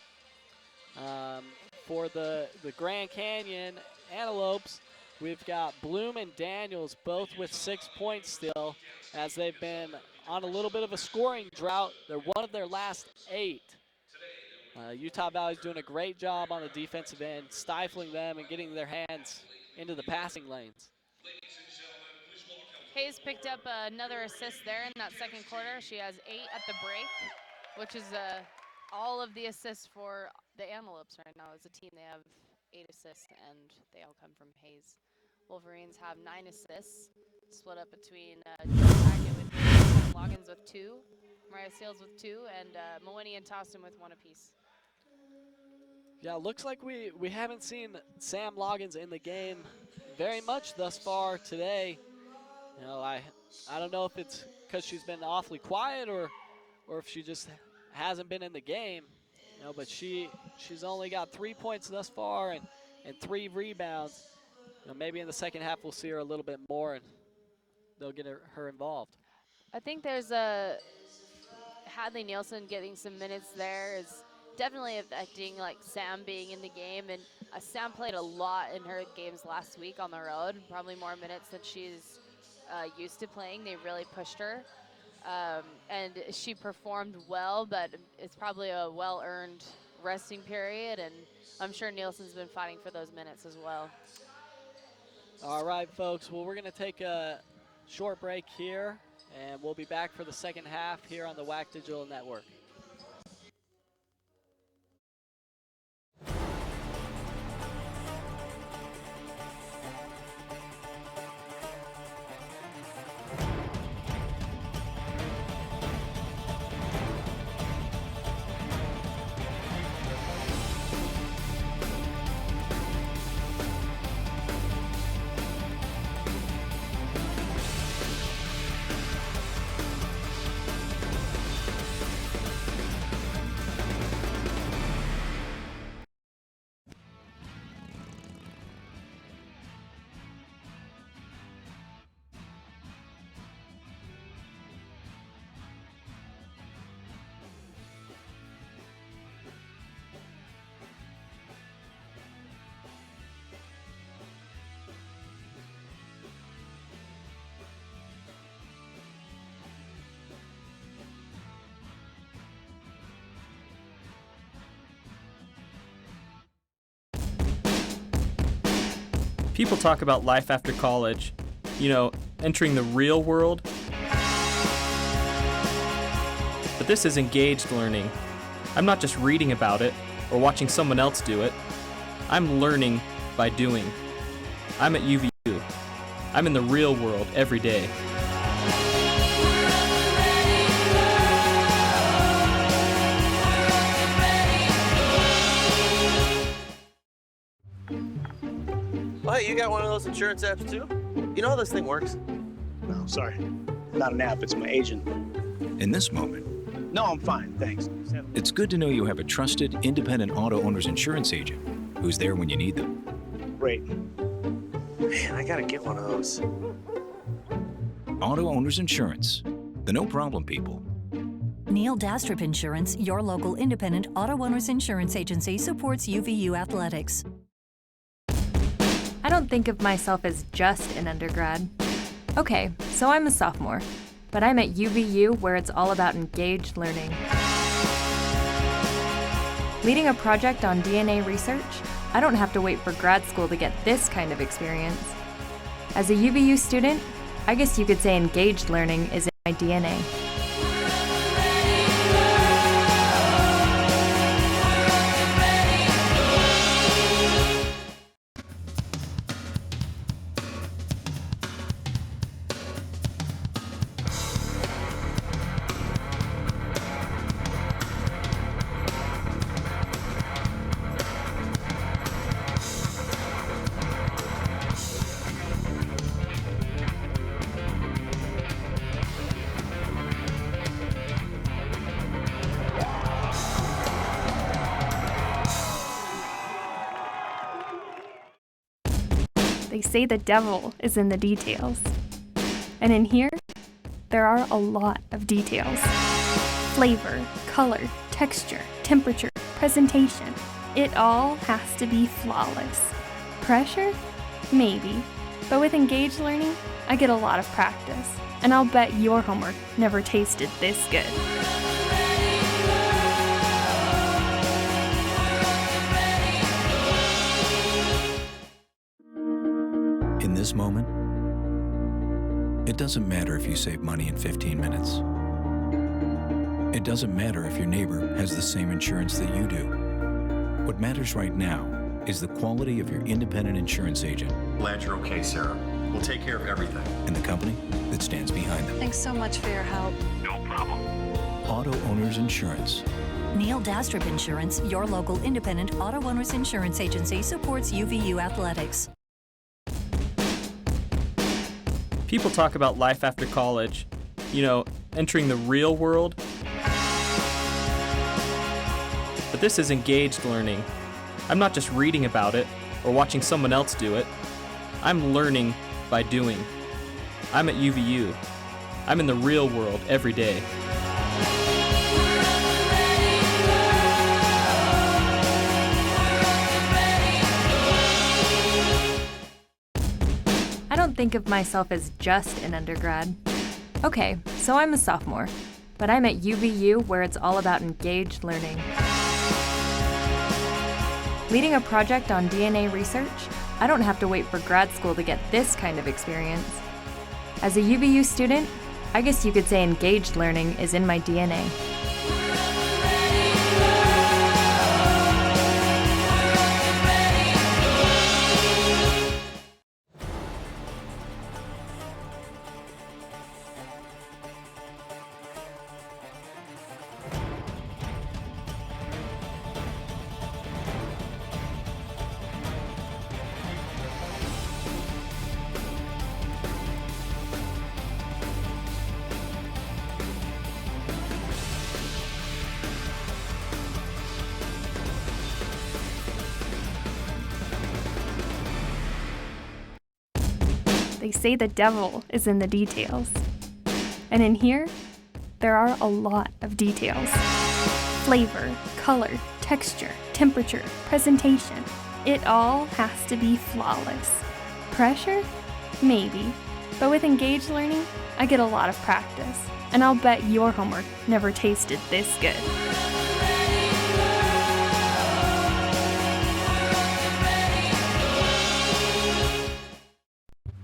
[SPEAKER 1] For the Grand Canyon Antelopes, we've got Bloom and Daniels both with 6 points still, as they've been on a little bit of a scoring drought. They're one of their last 8. Utah Valley's doing a great job on the defensive end, stifling them and getting their hands into the passing lanes.
[SPEAKER 2] Hayes picked up another assist there in that second quarter. She has 8 at the break, which is all of the assists for the Antelopes right now. As a team, they have 8 assists, and they all come from Hayes. Wolverines have 9 assists, split up between Hackett with 3, Loggins with 2, Mariah Seals with 2, and Mawini and Toston with 1 apiece.
[SPEAKER 1] Yeah, looks like we haven't seen Sam Loggins in the game very much thus far today. You know, I don't know if it's because she's been awfully quiet or if she just hasn't been in the game. You know, but she's only got 3 points thus far and 3 rebounds. You know, maybe in the second half we'll see her a little bit more and they'll get her involved.
[SPEAKER 2] I think there's Hadley Nielsen getting some minutes there is definitely affecting like Sam being in the game, and Sam played a lot in her games last week on the road, probably more minutes than she's used to playing. They really pushed her, and she performed well, but it's probably a well-earned resting period, and I'm sure Nielsen's been fighting for those minutes as well.
[SPEAKER 1] All right, folks, well, we're going to take a short break here, and we'll be back for the second half here on the WAC Digital Network.
[SPEAKER 8] People talk about life after college, you know, entering the real world. But this is engaged learning. I'm not just reading about it or watching someone else do it. I'm learning by doing. I'm at UVU. I'm in the real world every day.
[SPEAKER 3] Oh, hey, you got one of those insurance apps too? You know how this thing works?
[SPEAKER 4] No, sorry. Not an app, it's my agent.
[SPEAKER 5] In this moment,
[SPEAKER 4] No, I'm fine, thanks.
[SPEAKER 5] it's good to know you have a trusted, independent auto owner's insurance agent who's there when you need them.
[SPEAKER 4] Great.
[SPEAKER 3] Man, I gotta get one of those.
[SPEAKER 5] Auto Owners Insurance, the no problem people.
[SPEAKER 6] Neil Dastrup Insurance, your local independent auto owners insurance agency, supports UVU athletics.
[SPEAKER 9] I don't think of myself as just an undergrad. Okay, so I'm a sophomore, but I'm at UVU where it's all about engaged learning. Leading a project on DNA research, I don't have to wait for grad school to get this kind of experience. As a UVU student, I guess you could say engaged learning is in my DNA. They say the devil is in the details. And in here, there are a lot of details. Flavor, color, texture, temperature, presentation. It all has to be flawless. Pressure? Maybe. But with engaged learning, I get a lot of practice. And I'll bet your homework never tasted this good.
[SPEAKER 5] It doesn't matter if you save money in 15 minutes. It doesn't matter if your neighbor has the same insurance that you do. What matters right now is the quality of your independent insurance agent
[SPEAKER 7] Glad you're okay, Sarah. We'll take care of everything.
[SPEAKER 5] and the company that stands behind them.
[SPEAKER 10] Thanks so much for your help.
[SPEAKER 7] No problem.
[SPEAKER 5] Auto Owners Insurance.
[SPEAKER 6] Neil Dastrup Insurance, your local independent auto owners insurance agency, supports UVU athletics.
[SPEAKER 8] People talk about life after college, entering the real world. But this is engaged learning. I'm not just reading about it or watching someone else do it. I'm learning by doing. I'm at UVU. I'm in the real world every day.
[SPEAKER 9] I don't think of myself as just an undergrad. Okay, so I'm a sophomore, but I'm at UVU where it's all about engaged learning. Leading a project on DNA research, I don't have to wait for grad school to get this kind of experience. As a UVU student, I guess you could say engaged learning is in my DNA. They say the devil is in the details. And in here, there are a lot of details. Flavor, color, texture, temperature, presentation. It all has to be flawless. Pressure? Maybe. But with engaged learning, I get a lot of practice. And I'll bet your homework never tasted this good.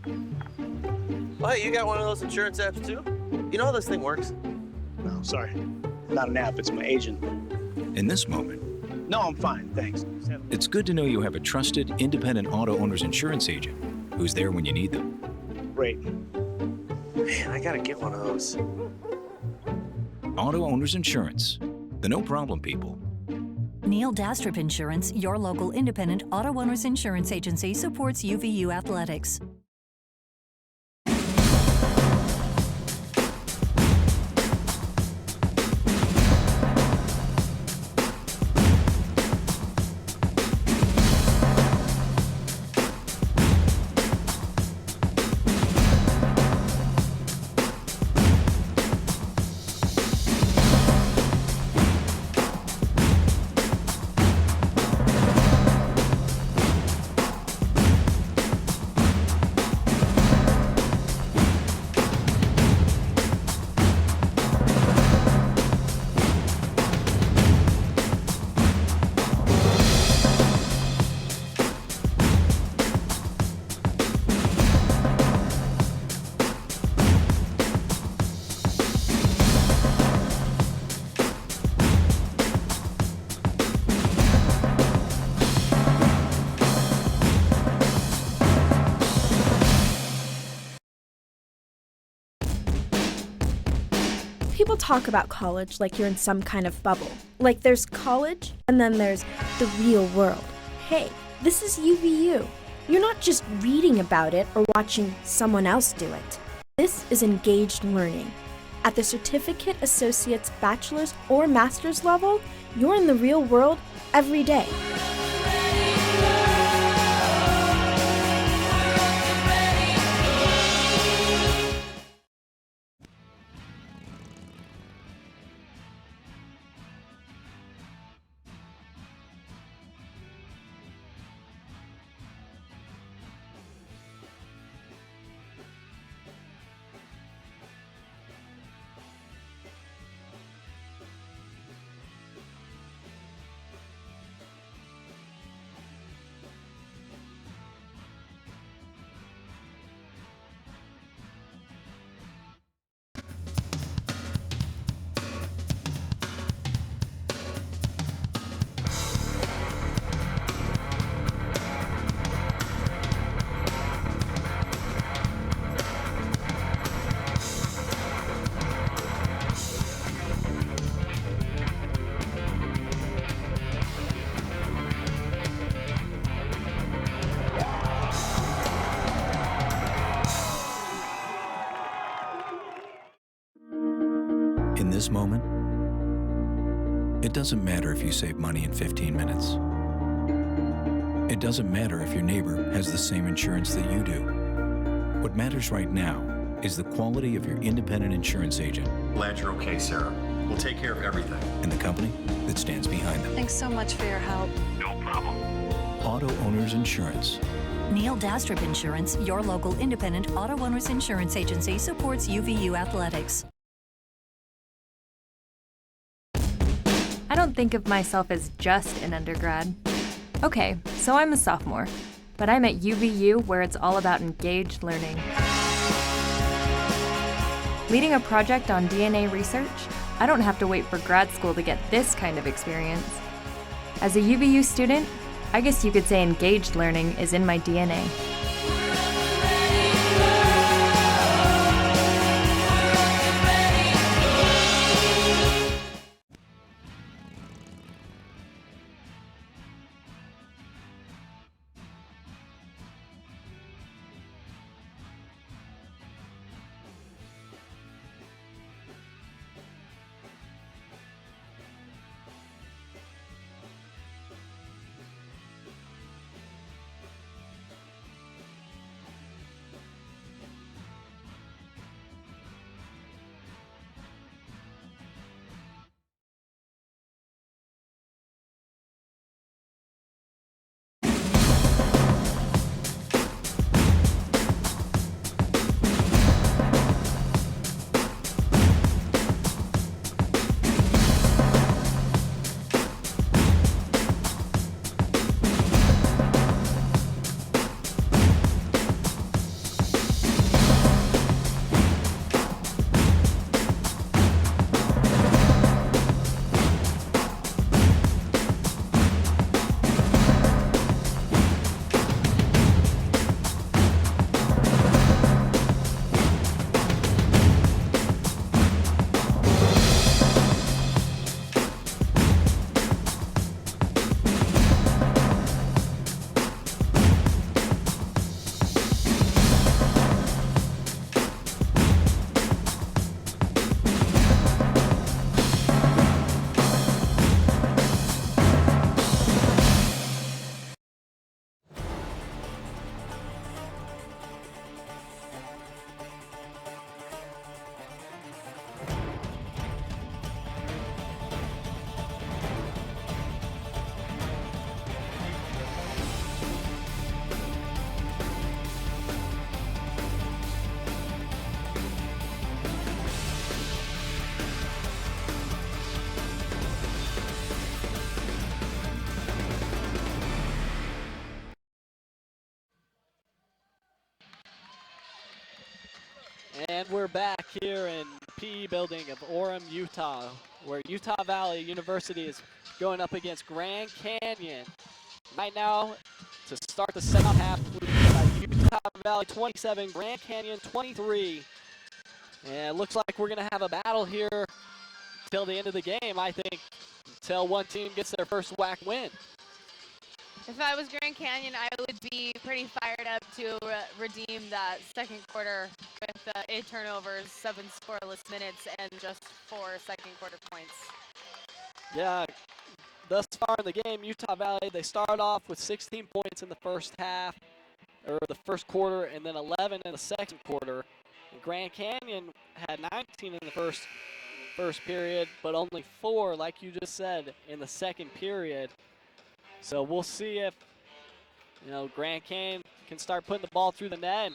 [SPEAKER 3] Oh, hey, you got one of those insurance apps too? You know how this thing works?
[SPEAKER 4] No, sorry. Not an app, it's my agent.
[SPEAKER 5] In this moment,
[SPEAKER 4] No, I'm fine, thanks.
[SPEAKER 5] it's good to know you have a trusted, independent auto owner's insurance agent who's there when you need them.
[SPEAKER 4] Great.
[SPEAKER 3] Man, I gotta get one of those.
[SPEAKER 5] Auto Owners Insurance, the no problem people.
[SPEAKER 6] Neil Dastrup Insurance, your local independent auto owners insurance agency, supports UVU athletics.
[SPEAKER 11] People talk about college like you're in some kind of bubble. Like there's college, and then there's the real world. Hey, this is UVU. You're not just reading about it or watching someone else do it. This is engaged learning. At the certificate, associate's, bachelor's, or master's level, you're in the real world every day.
[SPEAKER 5] this moment, it doesn't matter if you save money in 15 minutes. It doesn't matter if your neighbor has the same insurance that you do. What matters right now is the quality of your independent insurance agent.
[SPEAKER 7] Glad you're okay, Sarah. We'll take care of everything.
[SPEAKER 5] And the company that stands behind them.
[SPEAKER 10] Thanks so much for your help.
[SPEAKER 7] No problem.
[SPEAKER 5] Auto Owners Insurance.
[SPEAKER 6] Neil Dastrup Insurance, your local independent auto owners insurance agency, supports UVU athletics.
[SPEAKER 9] I don't think of myself as just an undergrad. Okay, so I'm a sophomore, but I'm at UVU where it's all about engaged learning. Leading a project on DNA research, I don't have to wait for grad school to get this kind of experience. As a UVU student, I guess you could say engaged learning is in my DNA.
[SPEAKER 1] And we're back here in the PE building of Orem, Utah, where Utah Valley University is going up against Grand Canyon. Right now, to start the second half, we've got Utah Valley 27, Grand Canyon 23. And it looks like we're going to have a battle here till the end of the game, I think, until one team gets their first WAC win.
[SPEAKER 2] If I was Grand Canyon, I would be pretty fired up to redeem that second quarter with 8 turnovers, 7 scoreless minutes, and just 4 second quarter points.
[SPEAKER 1] Yeah, thus far in the game, Utah Valley, they start off with 16 points in the first half, or the first quarter, and then 11 in the second quarter. And Grand Canyon had 19 in the first period, but only 4, like you just said, in the second period. So we'll see if, Grand Canyon can start putting the ball through the net.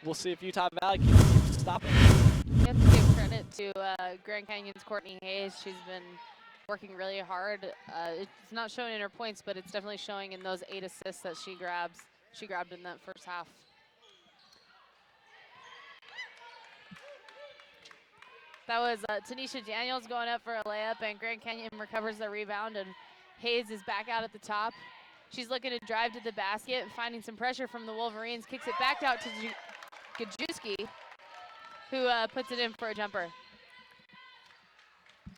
[SPEAKER 1] We'll see if Utah Valley can stop it.
[SPEAKER 2] You have to give credit to Grand Canyon's Courtney Hayes. She's been working really hard. It's not showing in her points, but it's definitely showing in those 8 assists that she grabbed in that first half. That was Tanisha Daniels going up for a layup, and Grand Canyon recovers the rebound, and Hayes is back out at the top. She's looking to drive to the basket, finding some pressure from the Wolverines, kicks it back out to Gajewski, who puts it in for a jumper.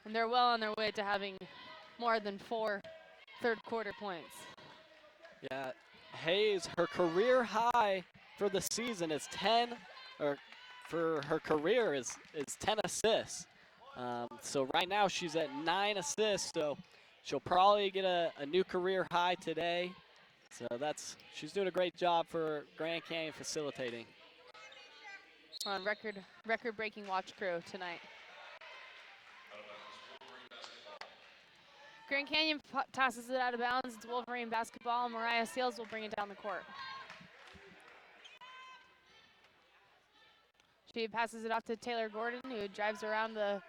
[SPEAKER 2] And they're well on their way to having more than 4 third quarter points.
[SPEAKER 1] Yeah, Hayes, her career high for the season is 10, or for her career is 10 assists. So right now she's at 9 assists, so she'll probably get a new career high today. So she's doing a great job for Grand Canyon facilitating.
[SPEAKER 2] We're on record-breaking watch crew tonight. Grand Canyon tosses it out of bounds. It's Wolverine basketball. Mariah Seals will bring it down the court. She passes it off to Taylor Gordon, who drives around the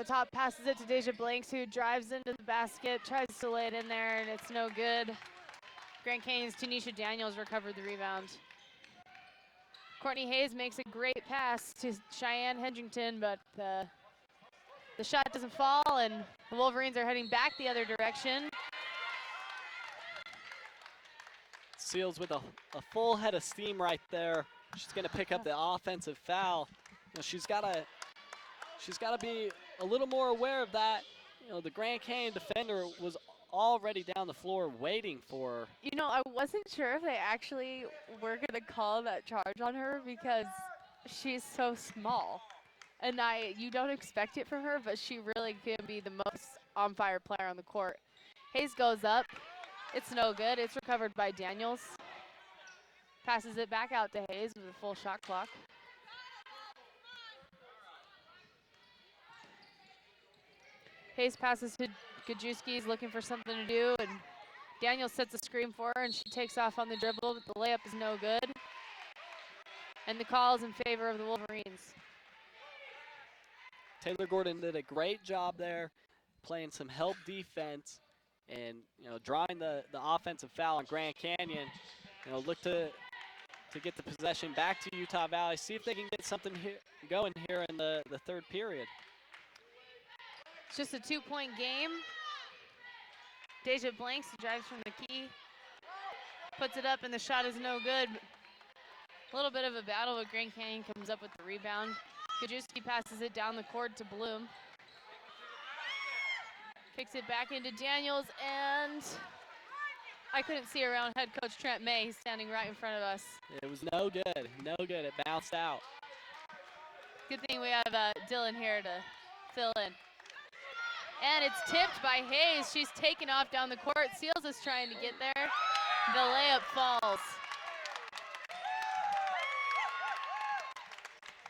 [SPEAKER 2] top, passes it to Deja Blanks, who drives into the basket, tries to lay it in there, and it's no good. Grand Canyon's Tanisha Daniels recovered the rebound. Courtney Hayes makes a great pass to Cheyenne Hedrington, but the shot doesn't fall, and the Wolverines are heading back the other direction.
[SPEAKER 1] Seals with a full head of steam right there. She's going to pick up the offensive foul. She's got to be a little more aware of that. The Grand Canyon defender was already down the floor waiting for her.
[SPEAKER 2] I wasn't sure if they actually were going to call that charge on her because she's so small. And you don't expect it from her, but she really can be the most on-fire player on the court. Hayes goes up. It's no good. It's recovered by Daniels. Passes it back out to Hayes with a full shot clock. Hayes passes to Gajewski. He's looking for something to do, and Daniels sets a screen for her, and she takes off on the dribble, but the layup is no good. And the call is in favor of the Wolverines.
[SPEAKER 1] Taylor Gordon did a great job there, playing some help defense and drawing the offensive foul on Grand Canyon. Look to get the possession back to Utah Valley, see if they can get something going here in the third period.
[SPEAKER 2] It's just a 2-point game. Deja Blanks drives from the key, puts it up, and the shot is no good. A little bit of a battle, but Grand Canyon comes up with the rebound. Gajewski passes it down the court to Bloom. Kicks it back into Daniels, and I couldn't see around head coach Trent May. He's standing right in front of us.
[SPEAKER 1] It was no good. No good. It bounced out.
[SPEAKER 2] Good thing we have Dylan here to fill in. And it's tipped by Hayes. She's taken off down the court. Seals is trying to get there. The layup falls.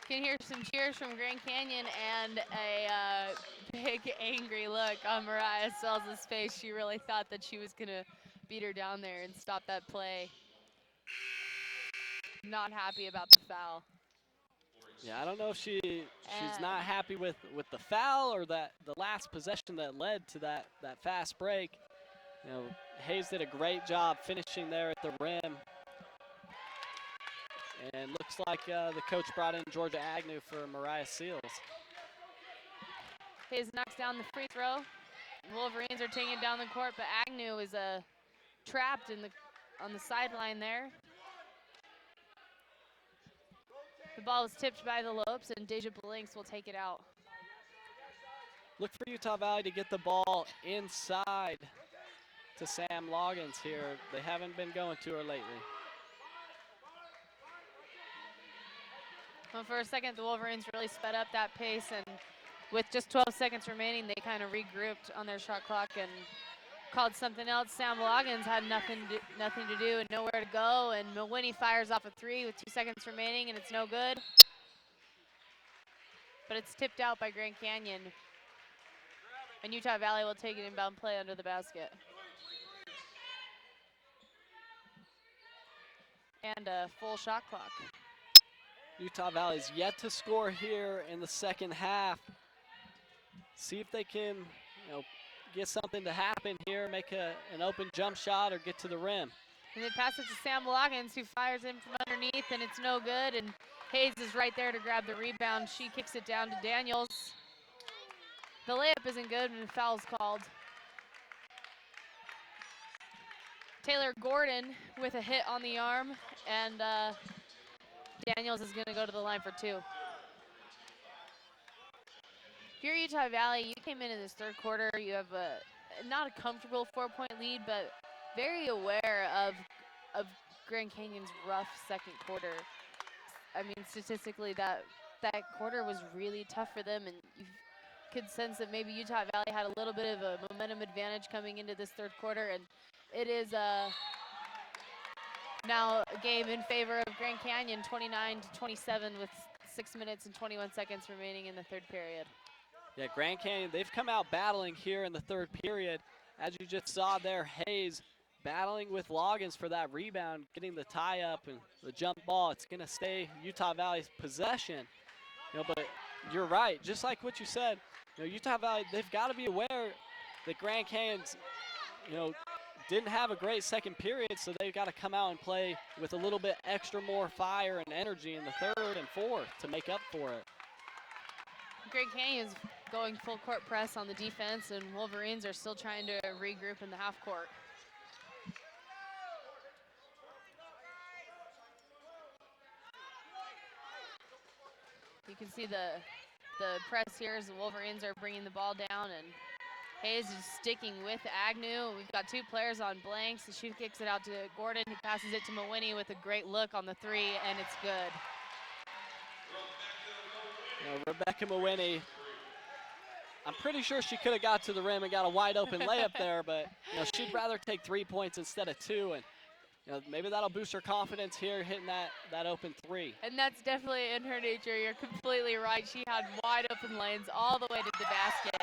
[SPEAKER 2] Can hear some cheers from Grand Canyon and a big angry look on Mariah Seals' face. She really thought that she was gonna beat her down there and stop that play. Not happy about the foul.
[SPEAKER 1] Yeah, I don't know if she's not happy with the foul or the last possession that led to that fast break. Hayes did a great job finishing there at the rim. And looks like the coach brought in Georgia Agnew for Mariah Seals.
[SPEAKER 2] Hayes knocks down the free throw. Wolverines are taking it down the court, but Agnew is trapped on the sideline there. The ball is tipped by the Lopes, and Deja Blanks will take it out.
[SPEAKER 1] Look for Utah Valley to get the ball inside to Sam Loggins here. They haven't been going to her lately.
[SPEAKER 2] Well, for a second, the Wolverines really sped up that pace, and with just 12 seconds remaining, they kind of regrouped on their shot clock and called something else. Sam Loggins had nothing to do and nowhere to go, and Mawhinney fires off a 3 with 2 seconds remaining, and it's no good. But it's tipped out by Grand Canyon, and Utah Valley will take an inbound play under the basket. And a full shot clock.
[SPEAKER 1] Utah Valley's yet to score here in the second half. See if they can, get something to happen here, make an open jump shot or get to the rim.
[SPEAKER 2] And they pass it to Sam Loggins, who fires in from underneath, and it's no good. And Hayes is right there to grab the rebound. She kicks it down to Daniels. The layup isn't good, and a foul's called. Taylor Gordon with a hit on the arm, and Daniels is going to go to the line for 2. If you're Utah Valley, you came into this third quarter, you have not a comfortable 4-point lead, but very aware of Grand Canyon's rough second quarter. I mean, statistically, that that quarter was really tough for them, and you could sense that maybe Utah Valley had a little bit of a momentum advantage coming into this third quarter, and it is now a game in favor of Grand Canyon, 29-27 with 6 minutes and 21 seconds remaining in the third period.
[SPEAKER 1] Yeah, Grand Canyon, they've come out battling here in the third period. As you just saw there, Hayes battling with Loggins for that rebound, getting the tie up and the jump ball. It's going to stay Utah Valley's possession. But you're right, just like what you said, Utah Valley, they've got to be aware that Grand Canyon's, didn't have a great second period, so they've got to come out and play with a little bit extra more fire and energy in the third and fourth to make up for it.
[SPEAKER 2] Grand Canyon's going full court press on the defense, and Wolverines are still trying to regroup in the half court. You can see the press here as the Wolverines are bringing the ball down, and Hayes is sticking with Agnew. We've got two players on blanks. She kicks it out to Gordon, who passes it to Mawini with a great look on the three, and it's good.
[SPEAKER 1] Rebecca Mawini, I'm pretty sure she could have got to the rim and got a wide open layup there, but she'd rather take 3 points instead of 2, and maybe that'll boost her confidence here hitting that open three.
[SPEAKER 2] And that's definitely in her nature. You're completely right. She had wide open lanes all the way to the basket,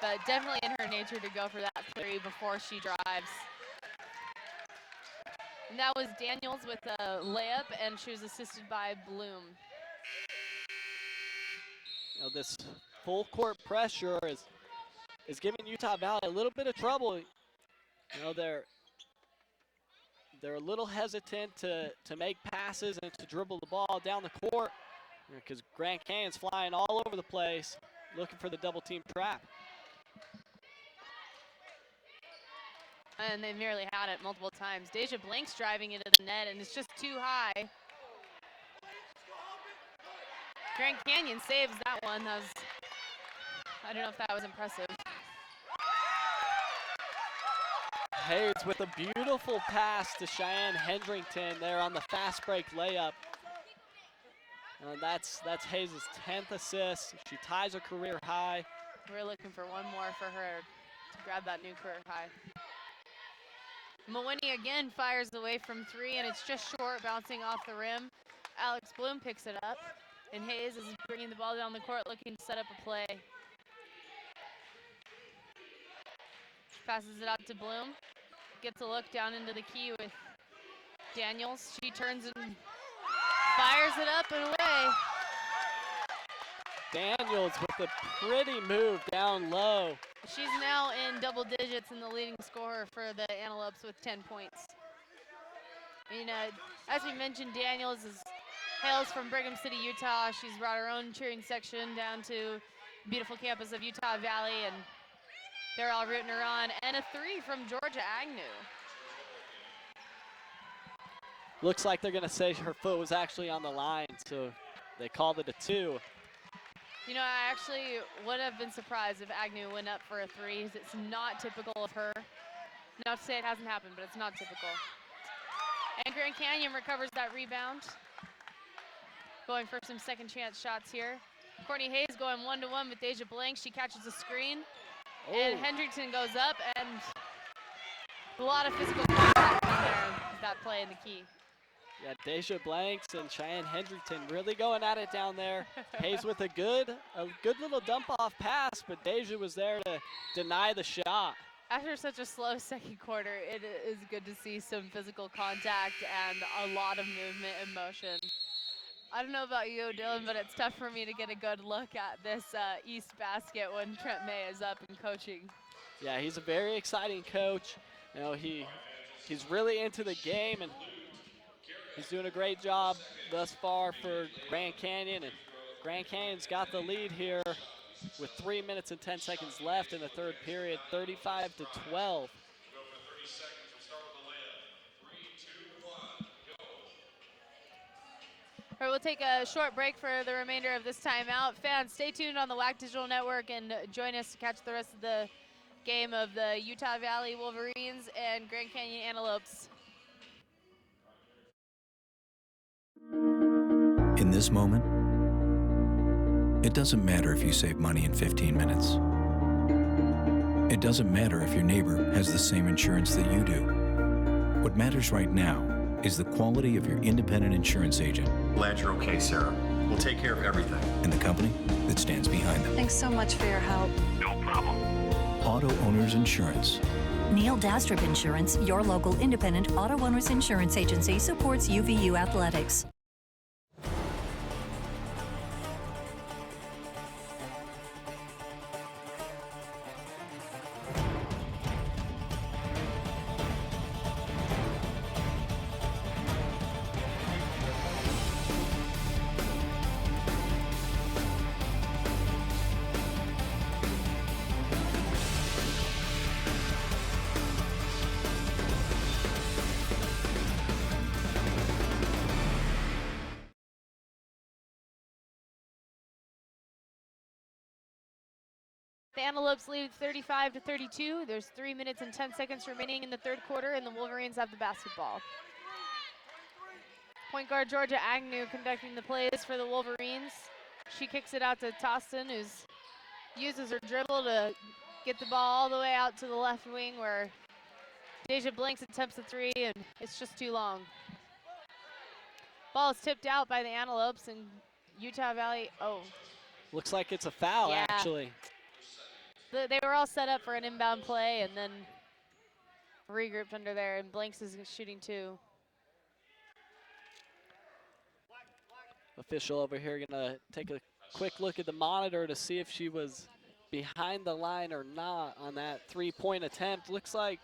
[SPEAKER 2] but definitely in her nature to go for that three before she drives. And that was Daniels with a layup, and she was assisted by Bloom.
[SPEAKER 1] This full court pressure is giving Utah Valley a little bit of trouble. They're a little hesitant to make passes and to dribble the ball down the court because Grand Canyon's flying all over the place looking for the double team trap.
[SPEAKER 2] And they nearly had it multiple times. Deja Blank's driving into the net, and it's just too high. Grand Canyon saves that one. I don't know if that was impressive.
[SPEAKER 1] Hayes with a beautiful pass to Cheyenne Hendrington there on the fast break layup. That's Hayes' 10th assist. She ties a career high.
[SPEAKER 2] We're looking for one more for her to grab that new career high. Mawini again fires away from three, and it's just short, bouncing off the rim. Alex Bloom picks it up, and Hayes is bringing the ball down the court, looking to set up a play. She passes it out to Bloom. Gets a look down into the key with Daniels. She turns and fires it up and away.
[SPEAKER 1] Daniels with a pretty move down low.
[SPEAKER 2] She's now in double digits and the leading scorer for the Antelopes with 10 points. As we mentioned, Daniels hails from Brigham City, Utah. She's brought her own cheering section down to the beautiful campus of Utah Valley, and they're all rooting her on. And a three from Georgia Agnew.
[SPEAKER 1] Looks like they're going to say her foot was actually on the line, so they called it a 2.
[SPEAKER 2] I actually would have been surprised if Agnew went up for a three. It's not typical of her. Not to say it hasn't happened, but it's not typical. And Grand Canyon recovers that rebound. Going for some second chance shots here. Courtney Hayes going 1-to-1 with Deja Blank. She catches a screen. And Hendrickson goes up, and a lot of physical contact in there with that play in the key.
[SPEAKER 1] Yeah, Deja Blanks and Cheyenne Hendrickson really going at it down there. Hayes with a good little dump-off pass, but Deja was there to deny the shot.
[SPEAKER 2] After such a slow second quarter, it is good to see some physical contact and a lot of movement and motion. I don't know about you, Dylan, but it's tough for me to get a good look at this East basket when Trent May is up and coaching.
[SPEAKER 1] Yeah, he's a very exciting coach. He's really into the game, and he's doing a great job thus far for Grand Canyon. And Grand Canyon's got the lead here with 3 minutes and 10 seconds left in the third period, 35-12.
[SPEAKER 2] All right, we'll take a short break for the remainder of this timeout. Fans, stay tuned on the WAC Digital Network and join us to catch the rest of the game of the Utah Valley Wolverines and Grand Canyon Antelopes.
[SPEAKER 5] In this moment, It doesn't matter if you save money in 15 minutes. It doesn't matter if your neighbor has the same insurance that you do. What matters right now is the quality of your independent insurance agent.
[SPEAKER 7] Glad you're okay, Sarah. We'll take care of everything.
[SPEAKER 5] And the company that stands behind them.
[SPEAKER 10] Thanks so much for your help.
[SPEAKER 7] No problem.
[SPEAKER 5] Auto Owners Insurance.
[SPEAKER 6] Neil Dastrup Insurance, your local independent auto owners insurance agency, supports UVU athletics.
[SPEAKER 2] The Antelopes lead 35-32. There's 3 minutes and 10 seconds remaining in the third quarter, and the Wolverines have the basketball. Point guard Georgia Agnew conducting the plays for the Wolverines. She kicks it out to Tostin, who uses her dribble to get the ball all the way out to the left wing, where Deja Blanks attempts a three, and it's just too long. Ball is tipped out by the Antelopes, and Utah Valley,
[SPEAKER 1] Looks like it's a foul,
[SPEAKER 2] Yeah.
[SPEAKER 1] actually.
[SPEAKER 2] They were all set up for an inbound play and then regrouped under there, and Blanks is shooting two.
[SPEAKER 1] Official over here gonna take a quick look at the monitor to see if she was behind the line or not on that three-point attempt. Looks like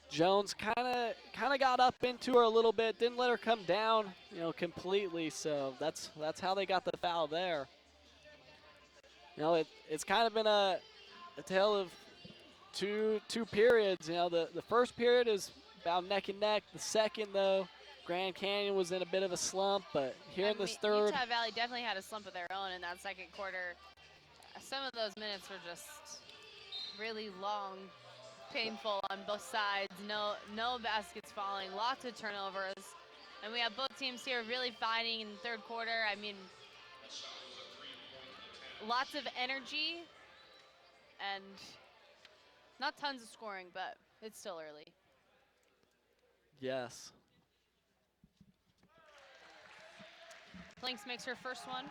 [SPEAKER 1] Jones kind of got up into her a little bit, didn't let her come down, completely. So that's how they got the foul there. It's kind of been a tale of two periods. The first period is about neck and neck. The second, though, Grand Canyon was in a bit of a slump, but here in this third,
[SPEAKER 2] Utah Valley definitely had a slump of their own in that second quarter. Some of those minutes were just really long, painful on both sides. No baskets falling, lots of turnovers, and we have both teams here really fighting in the third quarter. I mean, lots of energy. And not tons of scoring, but it's still early.
[SPEAKER 1] yes.
[SPEAKER 2] Blanks makes her first one.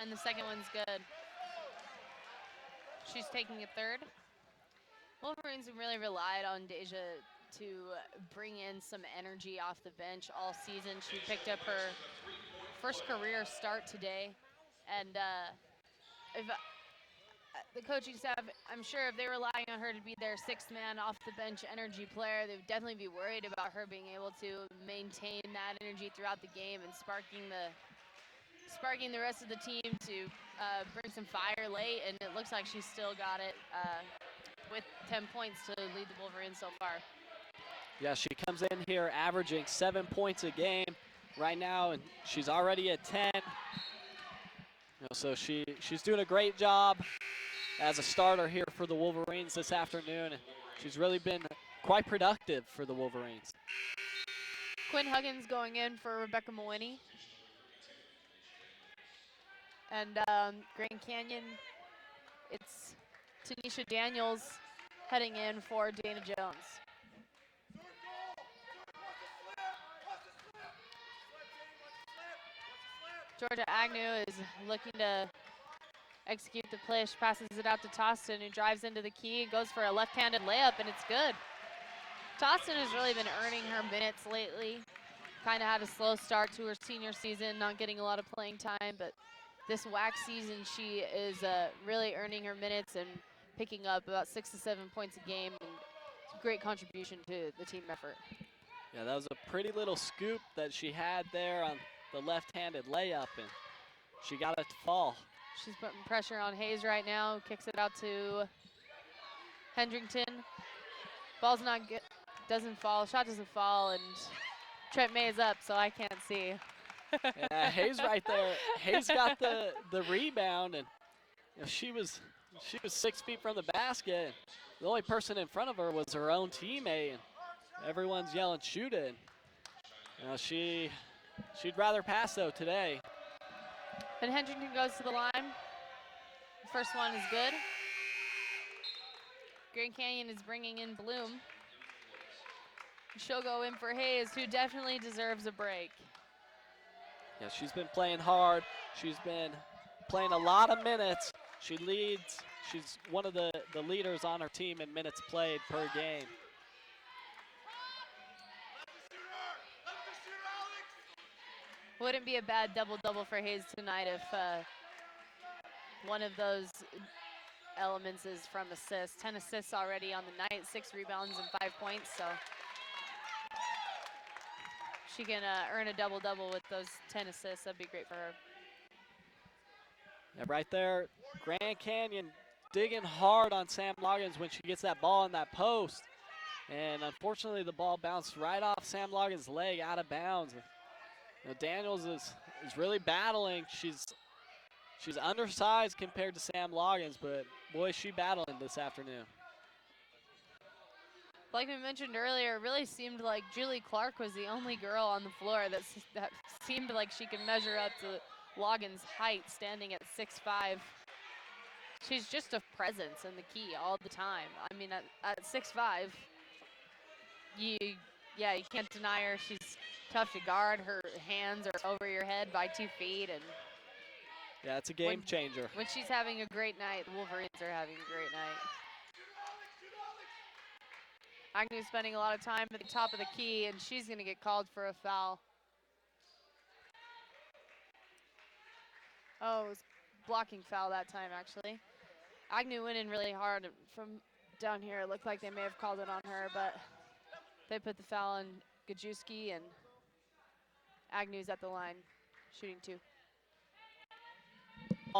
[SPEAKER 2] And the second one's good. She's taking a third. Wolverines have really relied on Deja to bring in some energy off the bench all season. She picked up her first career start today. And if the coaching staff, I'm sure if they were relying on her to be their sixth man off the bench energy player, they would definitely be worried about her being able to maintain that energy throughout the game and sparking the rest of the team to bring some fire late. And it looks like she's still got it with 10 points to lead the Wolverines so far.
[SPEAKER 1] Yeah, she comes in here averaging 7 points a game right now, and she's already at 10. So she's doing a great job as a starter here for the Wolverines this afternoon. She's really been quite productive for the Wolverines.
[SPEAKER 2] Quinn Huggins going in for Rebecca Mawhinney. And Grand Canyon, it's Tanisha Daniels heading in for Dana Jones. Georgia Agnew is looking to execute the play. She passes it out to Tostin, who drives into the key, goes for a left-handed layup, and it's good. Tostin has really been earning her minutes lately. Kind of had a slow start to her senior season, not getting a lot of playing time, but this WAC season she is really earning her minutes and picking up about 6 to 7 points a game, and it's a great contribution to the team effort.
[SPEAKER 1] Yeah, that was a pretty little scoop that she had there on the left-handed layup, and she got it to fall.
[SPEAKER 2] She's putting pressure on Hayes right now, kicks it out to Hendrington. Ball's not good, doesn't fall, shot doesn't fall, and Trent May is up, so I can't see.
[SPEAKER 1] Yeah, Hayes right there. Hayes got the rebound, and she was 6 feet from the basket. The only person in front of her was her own teammate, and everyone's yelling, shoot it. She'd rather pass though today.
[SPEAKER 2] And Hendrington goes to the line. The first one is good. Grand Canyon is bringing in Bloom. She'll go in for Hayes, who definitely deserves a break.
[SPEAKER 1] Yeah, she's been playing hard. She's been playing a lot of minutes. She leads. She's one of the leaders on her team in minutes played per game.
[SPEAKER 2] Wouldn't be a bad double-double for Hayes tonight if one of those elements is from assists. 10 assists already on the night, 6 rebounds and 5 points, so she can earn a double-double with those 10 assists. That'd be great for her.
[SPEAKER 1] Yeah, right there, Grand Canyon digging hard on Sam Loggins when she gets that ball in that post. And unfortunately, the ball bounced right off Sam Loggins' leg out of bounds. You know, Daniels is really battling. She's undersized compared to Sam Loggins, but boy, is she battling this afternoon.
[SPEAKER 2] Like we mentioned earlier, it really seemed like Julie Clark was the only girl on the floor that seemed like she could measure up to Loggins' height, standing at 6'5". She's just a presence in the key all the time. I mean, at 6'5", you can't deny her. She's tough to guard. Her hands are over your head by 2 feet, and
[SPEAKER 1] yeah, it's a game changer.
[SPEAKER 2] When she's having a great night, the Wolverines are having a great night. Agnew's spending a lot of time at the top of the key, and she's going to get called for a foul. Oh, it was blocking foul that time, actually. Agnew went in really hard from down here. It looked like they may have called it on her, but they put the foul on Gajewski, and Agnew's at the line, shooting 2.